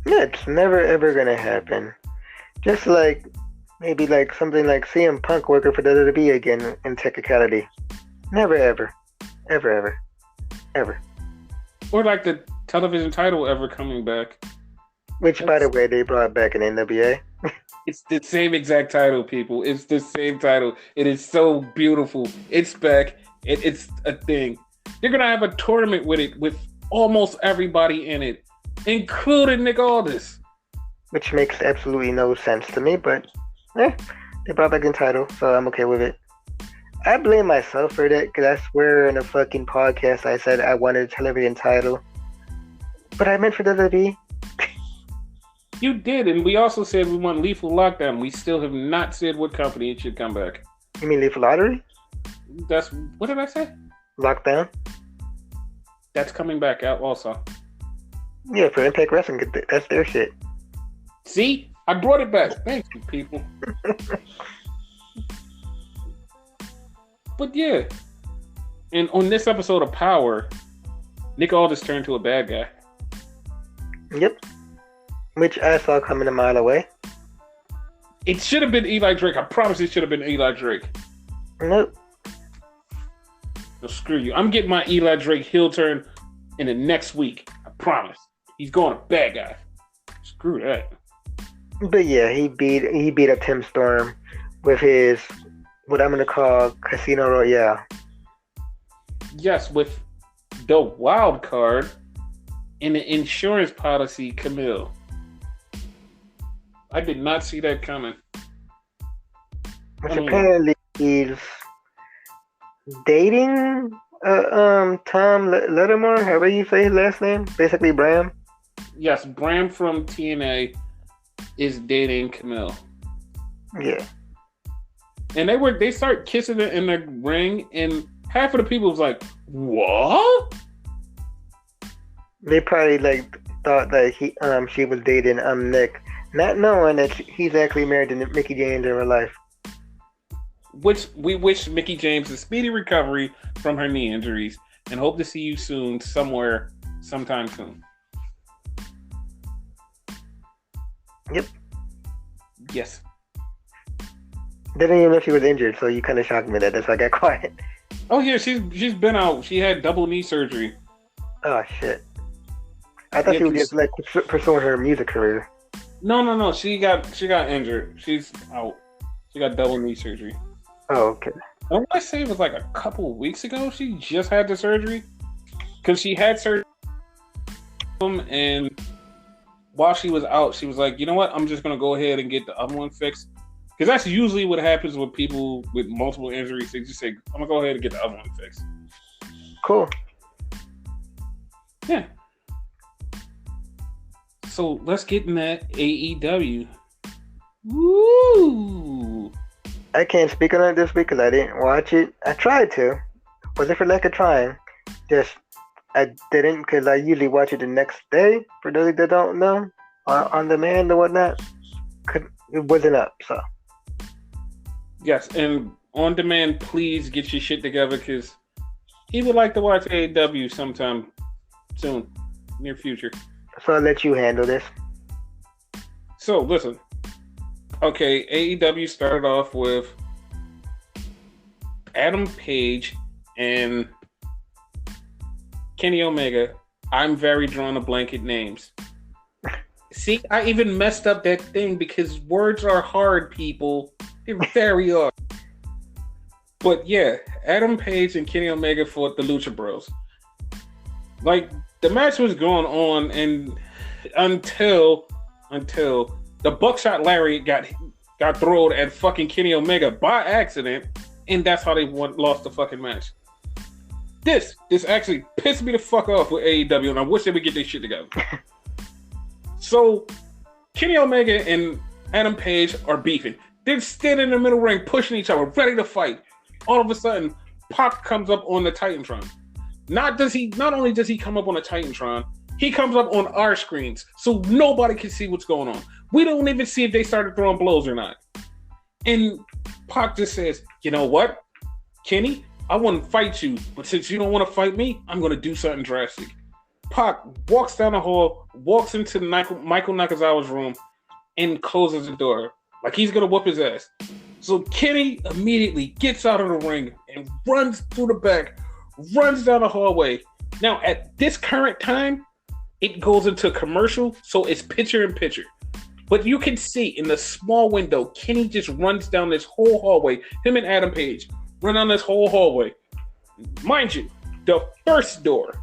Yeah, it's never ever gonna happen. Just like maybe like something like CM Punk working for WWE again in technicality. Never ever. Ever. Or like the television title ever coming back. Which, by the way, they brought back in NWA. It's the same exact title, people. It's the same title. It is so beautiful. It's back. It's a thing. They're going to have a tournament with it with almost everybody in it, including Nick Aldis. Which makes absolutely no sense to me, but they brought back the title, so I'm okay with it. I blame myself for that, because I swear in a fucking podcast I said I wanted a television title. But I meant for WWE. You did, and we also said we want Lethal Lockdown. We still have not said what company it should come back. You mean Lethal Lottery? That's, what did I say? Lockdown? That's coming back out also. Yeah, for Impact Wrestling, that's their shit. See? I brought it back. Thank you, people. But yeah. And on this episode of Power, Nick Aldis turned to a bad guy. Yep. Which I saw coming a mile away. It should have been Eli Drake. I promise it should have been Eli Drake. Nope. So screw you. I'm getting my Eli Drake heel turn in the next week. I promise. He's going a bad guy. Screw that. But yeah, he beat up Tim Storm with his, what I'm gonna call, Casino Royale. Yes, with the wild card and the insurance policy, Camille. I did not see that coming. Which apparently he's dating Tom Lettermore, however you say his last name, basically Bram. Yes, Bram from TNA is dating Camille. Yeah. And they start kissing her in the ring, and half of the people was like, "What?" They probably like thought that she was dating Nick, not knowing that he's actually married to Mickie James in real life. Which we wish Mickie James a speedy recovery from her knee injuries, and hope to see you soon somewhere, sometime soon. Yep. Yes. Didn't even know she was injured, so you kind of shocked me that's why I got quiet. Oh yeah, she's been out. She had double knee surgery. Oh shit! I thought she was just like pursuing her music career. No. She got injured. She's out. She got double knee surgery. Oh, okay. I want to say it was like a couple of weeks ago. She just had the surgery because she had surgery, and while she was out, she was like, "You know what? I'm just gonna go ahead and get the other one fixed." Because that's usually what happens with people with multiple injuries. They just say, "I'm gonna go ahead and get the other one fixed." Cool. Yeah. So let's get in that AEW. Woo! I can't speak on it this week because I didn't watch it. I tried to. Wasn't for lack of trying. Just I didn't because I usually watch it the next day. For those that don't know, on demand or whatnot, it wasn't up. So. Yes, and on demand, please get your shit together because he would like to watch AEW sometime soon, near future. So I'll let you handle this. So listen, okay, AEW started off with Adam Page and Kenny Omega. I'm very drawn to blanket names. See, I even messed up that thing because words are hard, people. They're very hard. But yeah, Adam Page and Kenny Omega fought the Lucha Bros. Like, the match was going on, and until the Buckshot Lariat got got thrown at fucking Kenny Omega by accident, and that's how they lost the fucking match. This actually pissed me the fuck off with AEW, and I wish they would get their shit together. So, Kenny Omega and Adam Page are beefing. They're standing in the middle ring, pushing each other, ready to fight. All of a sudden, Pac comes up on the Titantron. Not only does he come up on the Titantron, he comes up on our screens, so nobody can see what's going on. We don't even see if they started throwing blows or not. And Pac just says, you know what, Kenny, I want to fight you, but since you don't want to fight me, I'm going to do something drastic. Pac walks down the hall, walks into Michael Nakazawa's room, and closes the door. Like he's going to whoop his ass. So Kenny immediately gets out of the ring and runs through the back, runs down the hallway. Now, at this current time, it goes into commercial, so it's picture-in-picture. But you can see in the small window, Kenny just runs down this whole hallway. Him and Adam Page run down this whole hallway. Mind you, the first door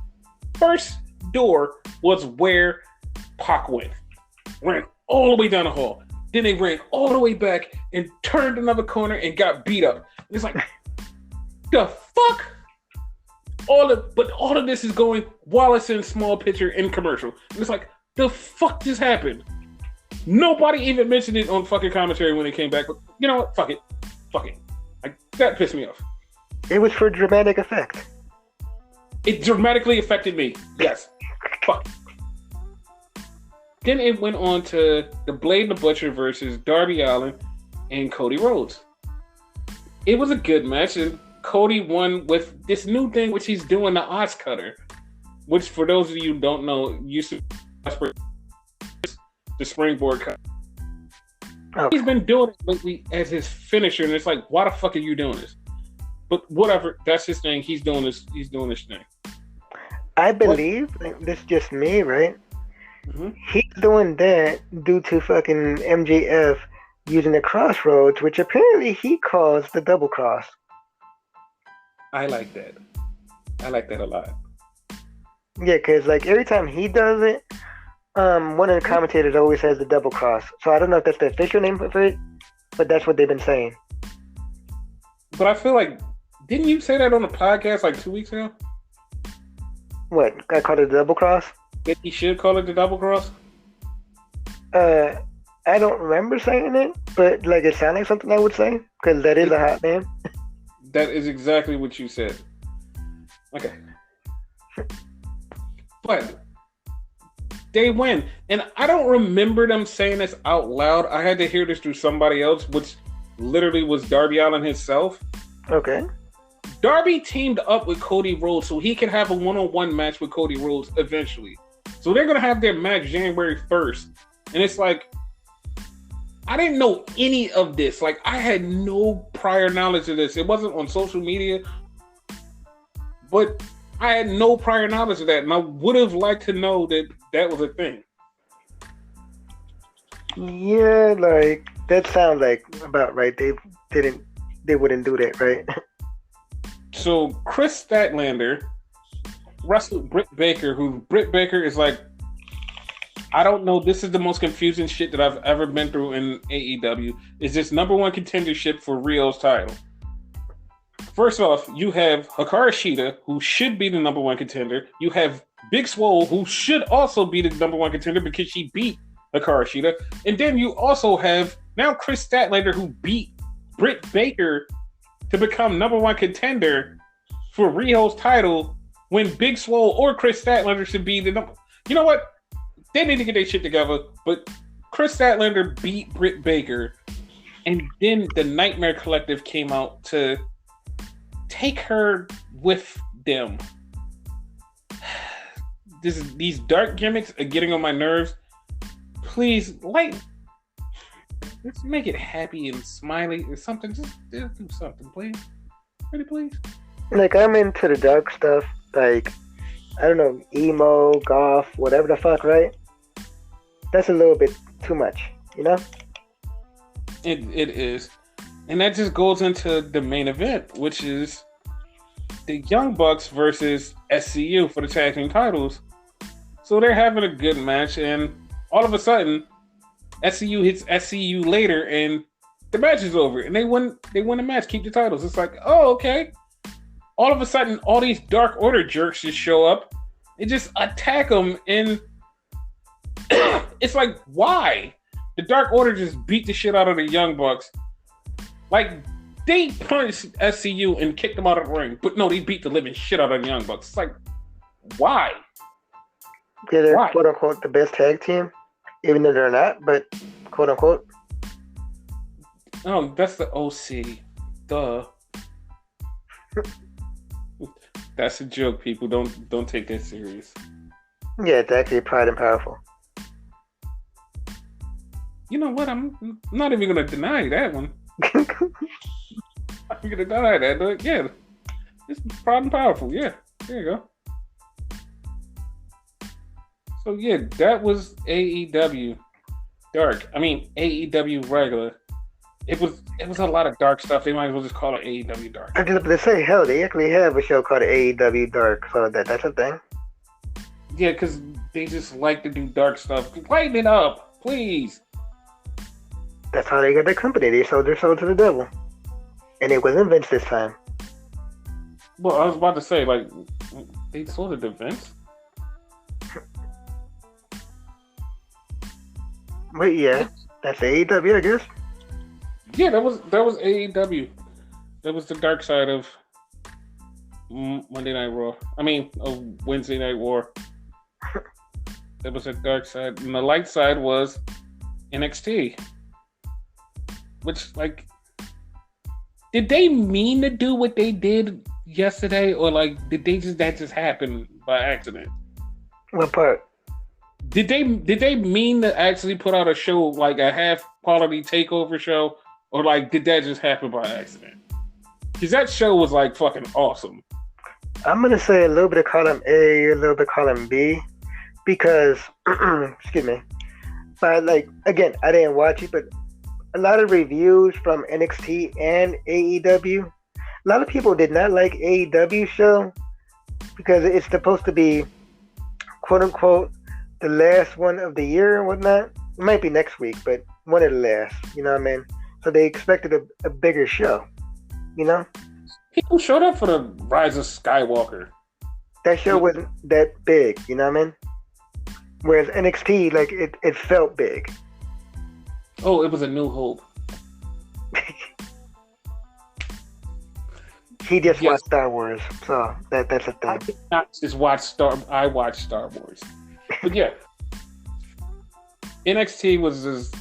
was where Pac went. Ran all the way down the hall. Then they ran all the way back and turned another corner and got beat up. It's like, the fuck? All of this is going while it's in small picture in commercial. It's like, the fuck just happened? Nobody even mentioned it on fucking commentary when they came back. But you know what? Fuck it. Like, that pissed me off. It was for dramatic effect. It dramatically affected me. Yes. Fuck. Then it went on to the Blade and the Butcher versus Darby Allin and Cody Rhodes. It was a good match, and Cody won with this new thing, which he's doing, the Oz Cutter, which for those of you who don't know, used to the springboard cut. Okay. He's been doing it lately as his finisher, and it's like, why the fuck are you doing this? But whatever, that's his thing. He's doing this thing. I believe, this is just me, right? Mm-hmm. He's doing that due to fucking MJF using the Crossroads, which apparently he calls the double cross. I like that. I like that a lot. Yeah, because like every time he does it, one of the commentators always says the double cross. So I don't know if that's the official name for it, but that's what they've been saying. But I feel like, didn't you say that on the podcast like 2 weeks ago? What? I called it the double cross? That he should call it the double cross? I don't remember saying it, but like it sounded like something I would say, because that is a hot name. That is exactly what you said. Okay. But they win. And I don't remember them saying this out loud. I had to hear this through somebody else, which literally was Darby Allin himself. Okay. Darby teamed up with Cody Rhodes so he could have a one-on-one match with Cody Rhodes eventually. So they're going to have their match January 1st. And it's like, I didn't know any of this. Like, I had no prior knowledge of this. It wasn't on social media. But I had no prior knowledge of that. And I would have liked to know that that was a thing. Yeah, like, that sounds like about right. They wouldn't do that, right? So Chris Statlander wrestled Britt Baker, who Britt Baker is like, I don't know, this is the most confusing shit that I've ever been through in AEW. Is this number one contendership for Rio's title? First off, you have Hikaru Shida, who should be the number one contender. You have Big Swole, who should also be the number one contender because she beat Hikaru Shida. And then you also have now Chris Statlander, who beat Britt Baker to become number one contender for Rio's title when Big Swole or Chris Statlander should be the number. You know what? They need to get their shit together, but Chris Statlander beat Britt Baker, and then the Nightmare Collective came out to take her with them. These dark gimmicks are getting on my nerves. Please, let's make it happy and smiley or something. Just do something, please. Pretty please. Like, I'm into the dark stuff, like, I don't know, emo, goth, whatever the fuck, right? That's a little bit too much, you know? It is. And that just goes into the main event, which is the Young Bucks versus SCU for the tag team titles. So they're having a good match, and all of a sudden, SCU hits SCU later, and the match is over, and they win the match, keep the titles. It's like, oh, okay. All of a sudden, all these Dark Order jerks just show up and just attack them, and it's like, why? The Dark Order just beat the shit out of the Young Bucks. Like, they punched SCU and kicked them out of the ring, but no, they beat the living shit out of the Young Bucks. It's like, why? Yeah, they're quote unquote the best tag team, even though they're not, but quote unquote. Oh, that's the OC. Duh. That's a joke, people. Don't take that serious. Yeah, it's actually Pride and Powerful. You know what? I'm not even gonna deny that one. I'm gonna deny that. But yeah, it's Pride and Powerful. Yeah, there you go. So yeah, that was AEW Dark. I mean AEW regular. It was a lot of dark stuff. They might as well just call it AEW Dark. I was about to say, hell, they actually have a show called AEW Dark, so that's a thing. Yeah, because they just like to do dark stuff. Lighten it up, please. That's how they got their company. They sold their soul to the devil. And it wasn't Vince this time. Well, I was about to say, like, they sold it to Vince? But yeah, that's AEW, I guess. Yeah, that was AEW. That was the dark side of Monday Night Raw. I mean, Wednesday Night War. That was the dark side. And the light side was NXT. Which, like, did they mean to do what they did yesterday? Or, like, did that just happen by accident? What part? Did they mean to actually put out a show, like a half-quality takeover show? Or, like, did that just happen by accident? Because that show was, like, fucking awesome. I'm going to say a little bit of column A, a little bit of column B. Because, excuse me. But, like, again, I didn't watch it, but a lot of reviews from NXT and AEW, a lot of people did not like AEW show because it's supposed to be, quote-unquote, the last one of the year and whatnot. It might be next week, but one of the last, you know what I mean? So they expected a bigger show, you know? People showed up for the Rise of Skywalker. That show wasn't that big, you know what I mean? Whereas NXT, like, it felt big. Oh, it was a New Hope. He just watched Star Wars, so that's a thing. I did not just watch I watched Star Wars. But yeah, NXT was just,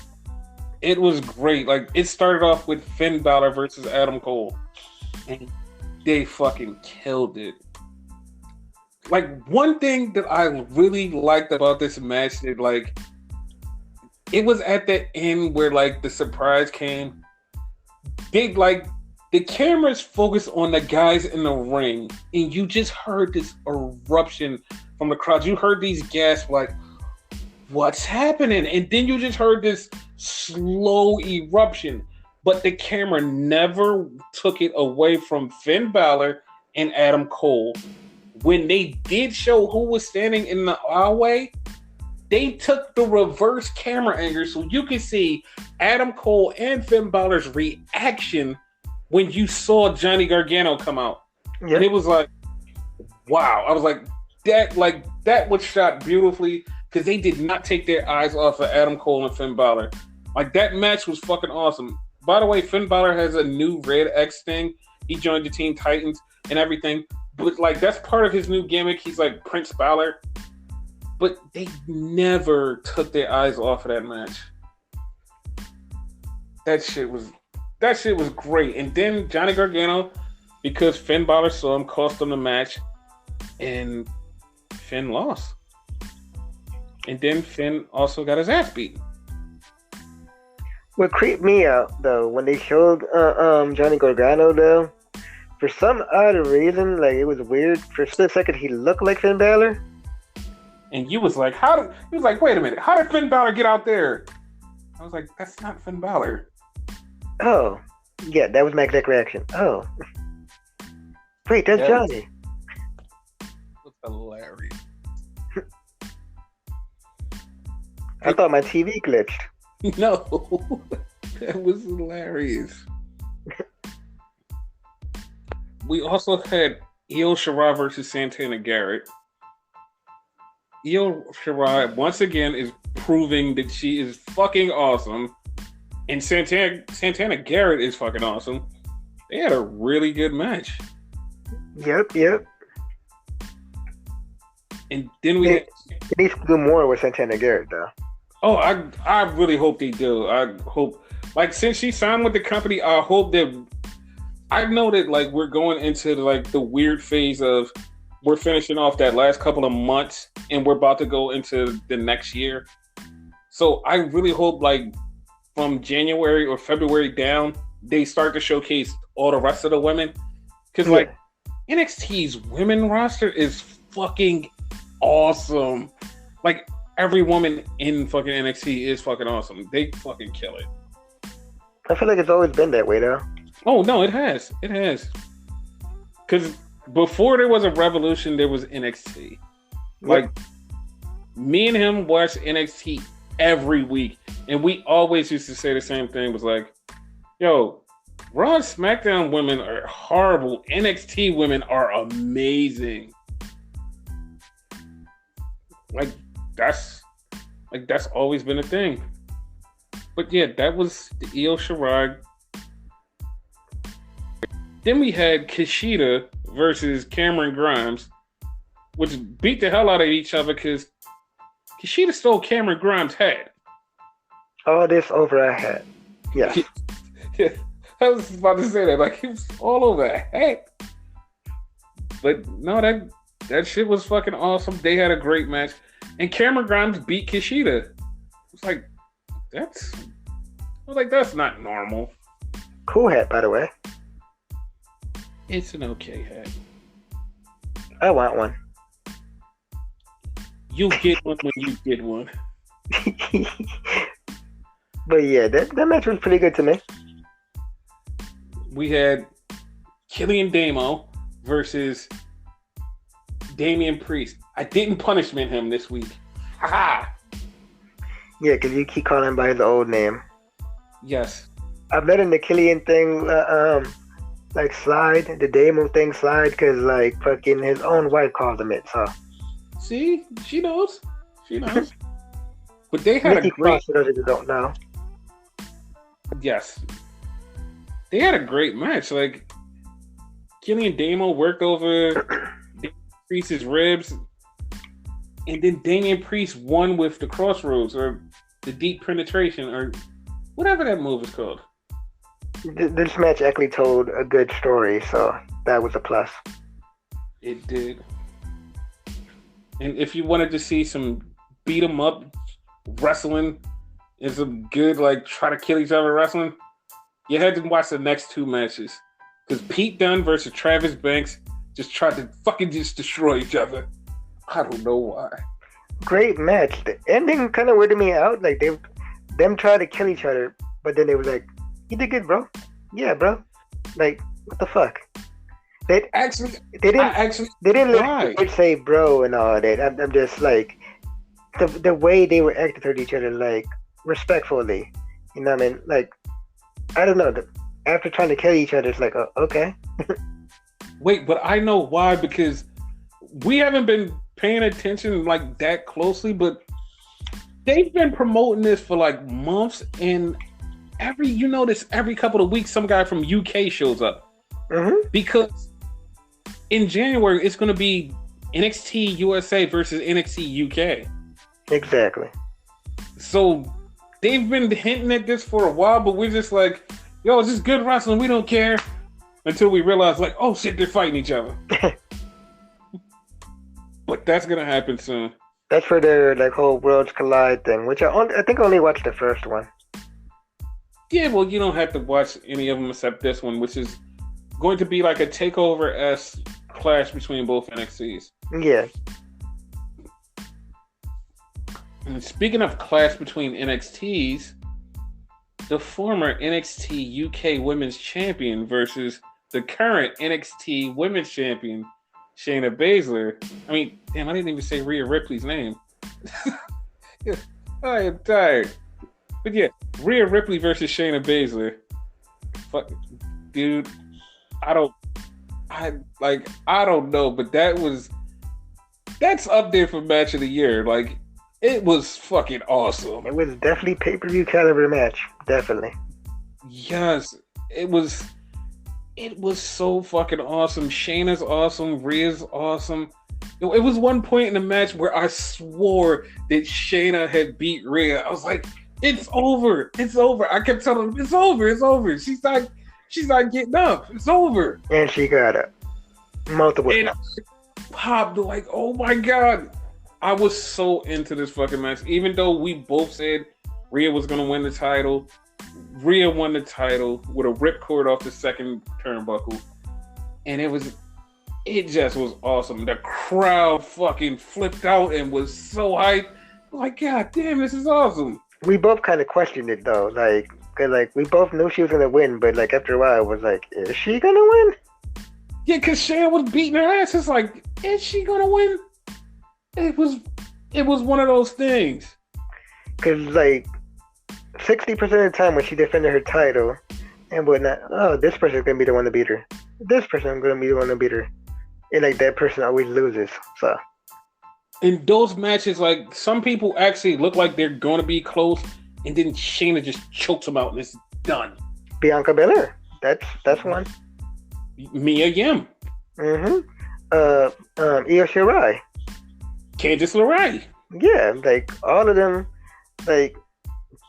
it was great. Like, it started off with Finn Balor versus Adam Cole, and they fucking killed it. Like, one thing that I really liked about this match, that, like, it was at the end where, like, the surprise came. They, like, the cameras focused on the guys in the ring, and you just heard this eruption from the crowd. You heard these gasps, like, what's happening? And then you just heard this slow eruption. But the camera never took it away from Finn Balor and Adam Cole. When they did show who was standing in the aisleway, they took the reverse camera angle so you could see Adam Cole and Finn Balor's reaction when you saw Johnny Gargano come out. Yep. And it was like, wow. I was like, that was shot beautifully, because they did not take their eyes off of Adam Cole and Finn Balor. Like, that match was fucking awesome. By the way, Finn Balor has a new Red X thing. He joined the Teen Titans and everything. But, like, that's part of his new gimmick. He's like Prince Balor. But they never took their eyes off of that match. That shit was great. And then Johnny Gargano, because Finn Balor saw him, cost him the match. And Finn lost. And then Finn also got his ass beat. What creeped me out, though, when they showed Johnny Gargano, though, for some odd reason, like, it was weird. For a split second, he looked like Finn Balor. And you was like, wait a minute, how did Finn Balor get out there? I was like, that's not Finn Balor. Oh, yeah, that was my exact reaction. Oh. Wait, that's Johnny. That's hilarious. I thought my TV glitched. No. That was hilarious. We also had Io Shirai versus Santana Garrett. Io Shirai once again is proving that she is fucking awesome, and Santana Garrett is fucking awesome. They had a really good match. Yep. And then we need to do more with Santana Garrett, though. Oh, I really hope they do. I hope, like, since she signed with the company, I hope that I know that, like, we're going into like the weird phase of we're finishing off that last couple of months and we're about to go into the next year. So I really hope, like, from January or February down, they start to showcase all the rest of the women, because like NXT's women roster is fucking awesome. Like, every woman in fucking NXT is fucking awesome. They fucking kill it. I feel like it's always been that way, though. Oh, no, it has. It has. Because before there was a Revolution, there was NXT. Like, me and him watched NXT every week, and we always used to say the same thing, was like, yo, Raw and SmackDown women are horrible. NXT women are amazing. Like, that's always been a thing. But yeah, that was the Io Shirai. Then we had Kushida versus Cameron Grimes, which beat the hell out of each other because Kushida stole Cameron Grimes' head. All this over her head. Yeah. Yeah, I was about to say that. Like, it was all over her head. But no, that shit was fucking awesome. They had a great match. And Cameron Grimes beat Kushida. It's like, that's not normal. Cool hat, by the way. It's an okay hat. I want one. You'll get one when you get one. But yeah, that match was pretty good to me. We had Killian Damo versus Damian Priest. I didn't punishment him this week. Ha! Yeah, because you keep calling him by his old name. Yes. I'm letting the Killian thing, like, slide, the Damo thing slide, because, like, fucking his own wife called him it, so. See? She knows. But they had Nikki a great... Cross, for those of you who don't know. Yes. They had a great match. Like, Killian Damo worked over Damian Priest's ribs, and then Damian Priest won with the crossroads, or the deep penetration, or whatever that move is called. This match actually told a good story, so that was a plus. It did. And if you wanted to see some beat 'em up wrestling and some good, like, try to kill each other wrestling, you had to watch the next two matches. Because Pete Dunne versus Travis Banks just tried to fucking just destroy each other. I don't know why. Great match. The ending kind of weirded me out. Like, them tried to kill each other, but then they were like, "You did good, bro." Yeah, bro. Like, what the fuck? They didn't let it say bro and all that. I'm just like, the way they were acting toward each other, like, respectfully. You know what I mean? Like, I don't know. After trying to kill each other, it's like, oh, okay. Wait, but I know why, because we haven't been paying attention like that closely, but they've been promoting this for like months, and every couple of weeks some guy from UK shows up. Mm-hmm. Because in January it's going to be NXT USA versus NXT UK. Exactly. So they've been hinting at this for a while, but we're just like, yo, it's just good wrestling, we don't care. Until we realize, like, oh shit, they're fighting each other. But that's gonna happen soon. That's for their, like, whole Worlds Collide thing, which I think I only watched the first one. Yeah, well, you don't have to watch any of them except this one, which is going to be like a takeover-esque clash between both NXTs. Yeah. And speaking of clash between NXTs, the former NXT UK Women's Champion versus the current NXT Women's Champion, Shayna Baszler. I mean, damn, I didn't even say Rhea Ripley's name. I am tired. But yeah, Rhea Ripley versus Shayna Baszler. Fuck, dude, I don't, I don't know, but that's up there for match of the year. Like, it was fucking awesome. It was definitely pay-per-view caliber match. Definitely. Yes, it was. It was so fucking awesome. Shayna's awesome. Rhea's awesome. It was one point in the match where I swore that Shayna had beat Rhea. I was like, "It's over. It's over." I kept telling her, "It's over. It's over." She's not getting up. It's over. And she got up multiple And times. I popped like, "Oh my god!" I was so into this fucking match. Even though we both said Rhea was gonna win the title, Rhea won the title with a ripcord off the second turnbuckle, and it just was awesome. The crowd fucking flipped out and was so hyped. Like, god damn, this is awesome. We both kind of questioned it though, like, 'cause, like, we both knew she was gonna win, but like after a while, it was like, is she gonna win? Yeah, because Shayna was beating her ass. It's like, is she gonna win? It was one of those things. Because like 60% of the time when she defended her title and whatnot, oh, this person's gonna be the one to beat her. This person's gonna be the one to beat her, and like that person always loses. So In those matches, like, some people actually look like they're gonna be close, and then Shayna just chokes them out and it's done. Bianca Belair, that's one. Mia Yim, Mm-hmm. Io Shirai. Candice LeRae. Yeah, like all of them, like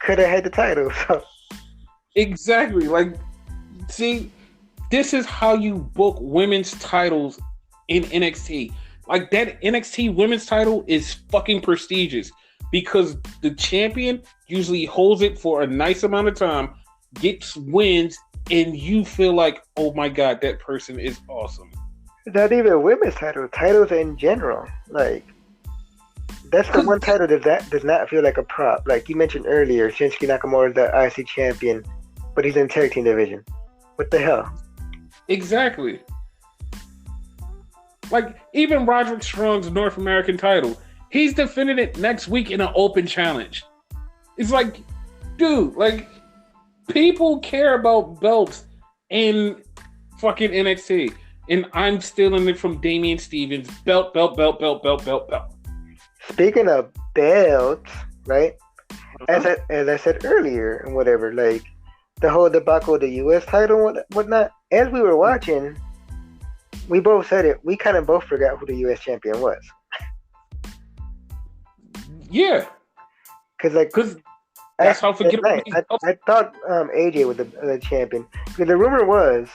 could have had the title. So Exactly. Like, see, this is how you book women's titles in NXT. Like, that NXT women's title is fucking prestigious because the champion usually holds it for a nice amount of time, gets wins, and you feel like, oh my god, that person is awesome. not even women's titles in general. Like that's the one title that does not feel like a prop. Like you mentioned earlier, Shinsuke Nakamura is the IC champion, but he's in tag team division. What the hell? Exactly. Like, even Roderick Strong's North American title, he's defending it next week in an open challenge. It's like, dude, like, people care about belts in fucking NXT. And I'm stealing it from Damian Stevens. Belt, belt, belt, belt, belt, belt, belt. Speaking of belts, right? As I said earlier, and whatever, like the whole debacle of the U.S. title and whatnot. As we were watching, we both said it. We kind of both forgot who the U.S. champion was. Yeah. Because that's how forgettable. I thought AJ was the champion. Because the rumor was,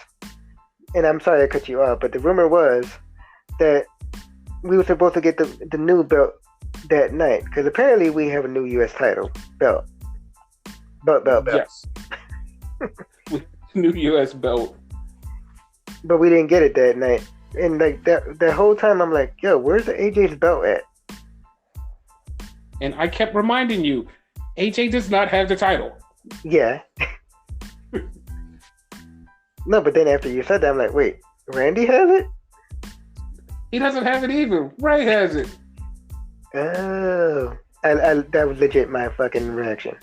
and I'm sorry I cut you off, but the rumor was that we were supposed to get the new belt that night. Because apparently we have a new U.S. title belt. Belt. Yes. New U.S. belt. But we didn't get it that night. And like the whole time I'm like, yo, where's the AJ's belt at? And I kept reminding you, AJ does not have the title. Yeah. No, but then after you said that, I'm like, wait, Randy has it? He doesn't have it either. Ray has it. Oh. I that was legit my fucking reaction.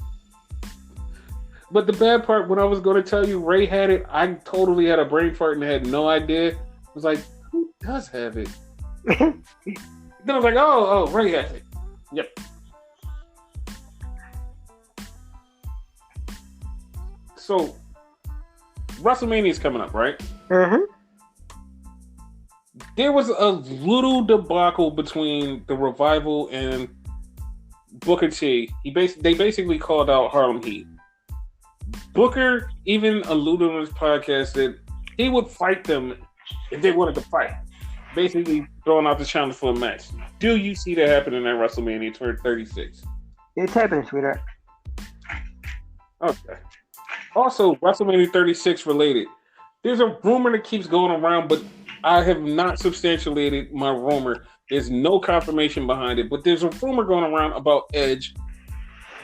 But the bad part, when I was going to tell you Ray had it, I totally had a brain fart and had no idea. I was like, who does have it? Then I was like, oh, Ray has it. Yep. So, WrestleMania is coming up, right? Mm-hmm. There was a little debacle between the Revival and Booker T. They basically called out Harlem Heat. Booker even alluded on his podcast that he would fight them if they wanted to fight. Basically throwing out the challenge for a match. Do you see that happening at WrestleMania 36? It's happening, sweetheart. Okay. Also, WrestleMania 36 related. There's a rumor that keeps going around, but I have not substantiated my rumor. There's no confirmation behind it, but there's a rumor going around about Edge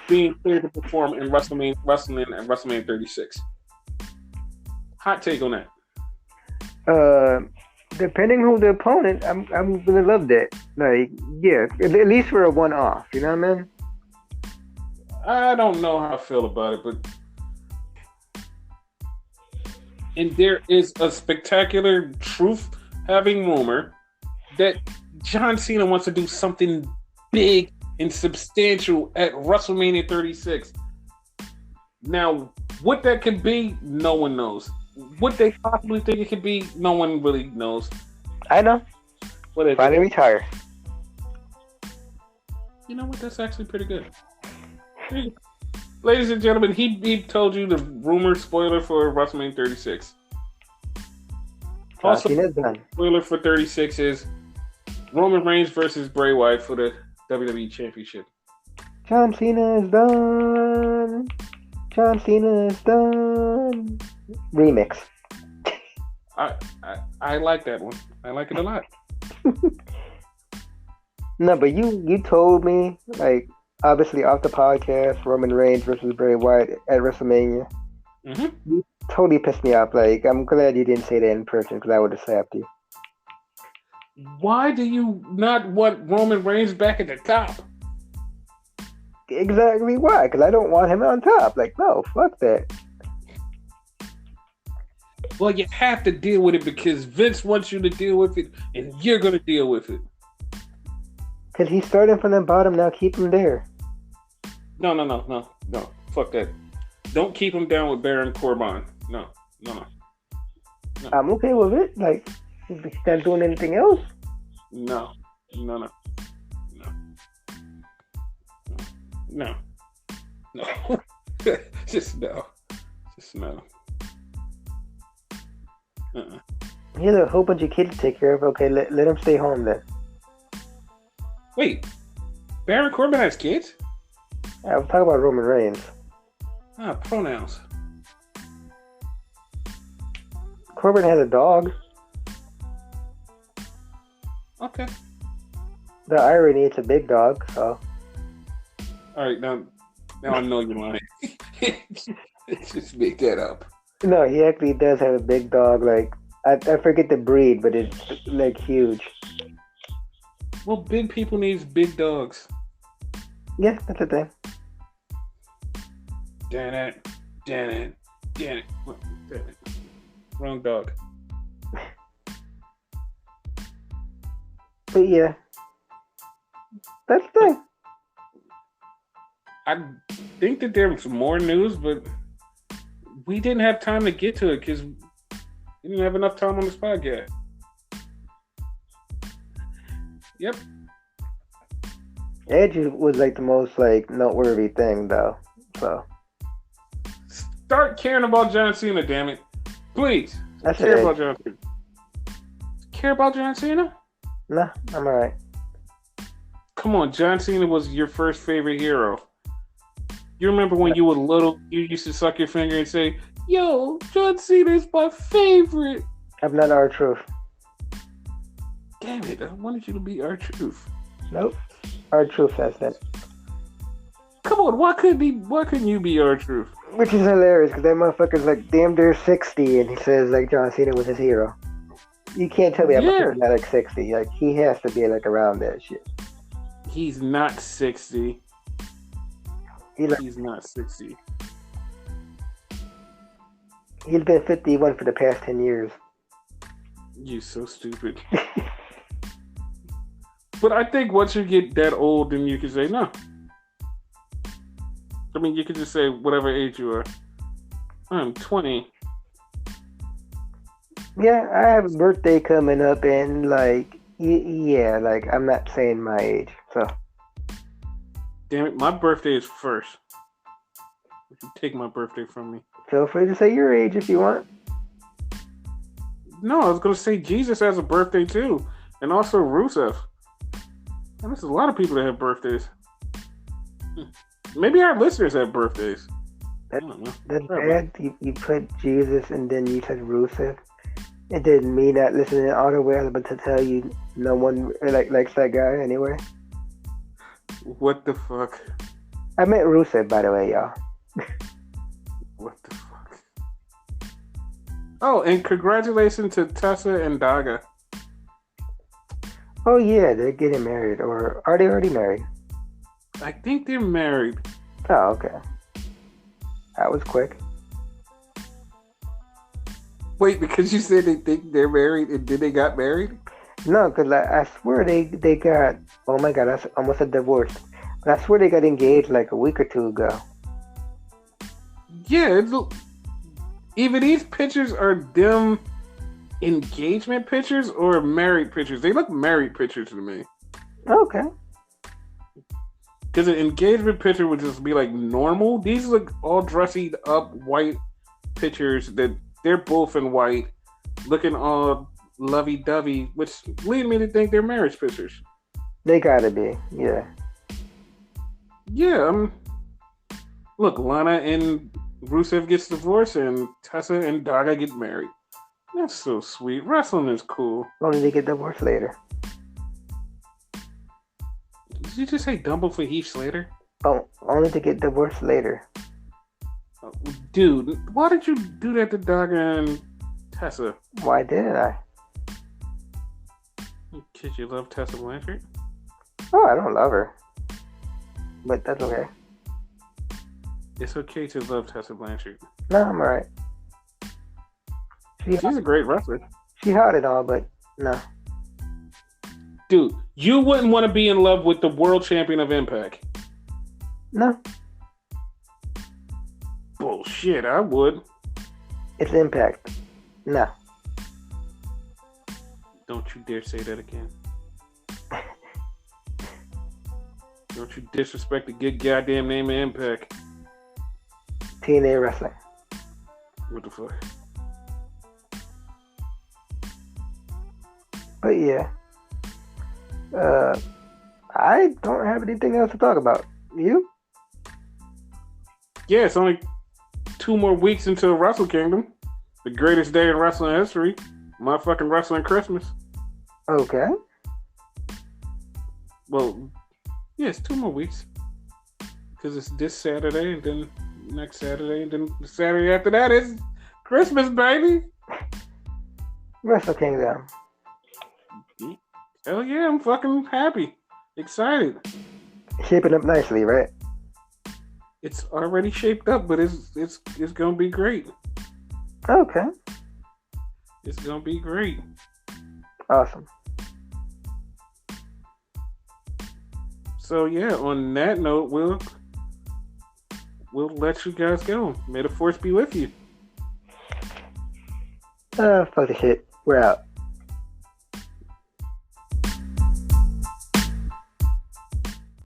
being cleared to perform in wrestling at WrestleMania 36. Hot take on that. Depending who the opponent, I'm gonna love that. Like, yeah, at least for a one-off. You know what I mean? I don't know how I feel about it, but and there is a spectacular truth having rumor that John Cena wants to do something big and substantial at WrestleMania 36. Now, what that could be, no one knows. What they possibly think it could be, no one really knows. I know. What is Finally retire. You know what? That's actually pretty good. Ladies and gentlemen, he told you the rumor spoiler for WrestleMania 36. Also, spoiler for 36 is Roman Reigns versus Bray Wyatt for the WWE Championship. John Cena is done. John Cena is done. Remix. I like that one. I like it a lot. No, but you told me, like, obviously off the podcast, Roman Reigns versus Bray Wyatt at WrestleMania. Mm-hmm. You totally pissed me off. Like, I'm glad you didn't say that in person because I would have slapped you. Why do you not want Roman Reigns back at the top? Exactly why? Because I don't want him on top. Like, no, fuck that. Well, you have to deal with it because Vince wants you to deal with it, and you're going to deal with it. Because he's starting from the bottom now. Keep him there. No. Fuck that. Don't keep him down with Baron Corbin. No. I'm okay with it. Like, if he's not doing anything else. No. Just no. He has a whole bunch of kids to take care of. Okay, let him stay home then. Wait, Baron Corbin has kids? I was talking about Roman Reigns. Pronouns. Corbin has a dog. Okay. The irony, it's a big dog, so. Alright, now I know you're lying. Just make that up. No, he actually does have a big dog. Like, I forget the breed, but it's, like, huge. Well, big people needs big dogs. Yeah, that's the thing. Damn it. Wrong dog. But yeah. That's the thing. I think that there was more news, but we didn't have time to get to it because we didn't have enough time on this podcast. Yep. Edge was like the most like noteworthy thing though. So start caring about John Cena, damn it. Please. Care about John Cena. Care about John Cena? Nah, I'm alright. Come on, John Cena was your first favorite hero. You remember when you were little, you used to suck your finger and say, "Yo, John Cena is my favorite." I'm not R-Truth. Damn it, I wanted you to be R-Truth. Nope. R-Truth says that. Come on, why couldn't you be R-Truth? Which is hilarious, because that motherfucker's like damn near 60, and he says like John Cena was his hero. You can't tell me that motherfucker's not like 60. Like, he has to be like around that shit. He's not 60. He's not 60. He's been 51 for the past 10 years. You so stupid. But I think once you get that old, then you can say no. I mean, you can just say whatever age you are. I'm 20. Yeah, I have a birthday coming up, and like, yeah, like I'm not saying my age, so. Damn it, my birthday is first. You can take my birthday from me. Feel free to say your age if you want. No, I was going to say Jesus has a birthday too. And also Rusev. And there's a lot of people that have birthdays. Maybe our listeners have birthdays. I don't know. That's bad. You put Jesus and then you said Rusev. It didn't mean that listening all the way. I was about to tell you no one likes that guy anyway. What the fuck? I meant Rusev, by the way, y'all. What the fuck? Oh, and congratulations to Tessa and Daga. Oh yeah, they're getting married, or are they already married? I think they're married. Oh, okay. That was quick. Wait, because you said they think they're married and then they got married? No, because I swear they got. Oh my god, that's almost a divorce. But I swear they got engaged like a week or two ago. Yeah, either these pictures are them engagement pictures or married pictures. They look married pictures to me. Okay. Because an engagement picture would just be like normal. These look all dressy up white pictures that they're both in white, looking all lovey-dovey, which lead me to think they're marriage pictures. They gotta be, yeah. Yeah, look, Lana and Rusev gets divorced, and Tessa and Daga get married. That's so sweet. Wrestling is cool. Only they get divorced later. Did you just say Dumble for Heath Slater? Oh, only to get divorced later. Dude, why did you do that to Daga and Tessa? Why didn't I? Because you love Tessa Blanchard? Oh, I don't love her. But that's okay. It's okay to love Tessa Blanchard. No, I'm alright. She's a great wrestler. She hot and all, but no. Dude, you wouldn't want to be in love with the world champion of Impact. No. Bullshit, I would. It's Impact. No. Don't you dare say that again. Don't you disrespect the good goddamn name of Impact. TNA Wrestling. What the fuck? But yeah. I don't have anything else to talk about. You? Yeah, it's only 2 more weeks until Wrestle Kingdom. The greatest day in wrestling history. Motherfucking wrestling Christmas. Okay. Well, yeah, it's 2 more weeks. Because it's this Saturday, and then next Saturday, and then the Saturday after that is Christmas, baby. Wrestle Kingdom. Hell yeah, I'm fucking happy. Excited. Shaping up nicely, right? It's already shaped up, but it's gonna be great. Okay. It's gonna be great. Awesome. So yeah, on that note, we'll let you guys go. May the force be with you. Fuck the shit. We're out.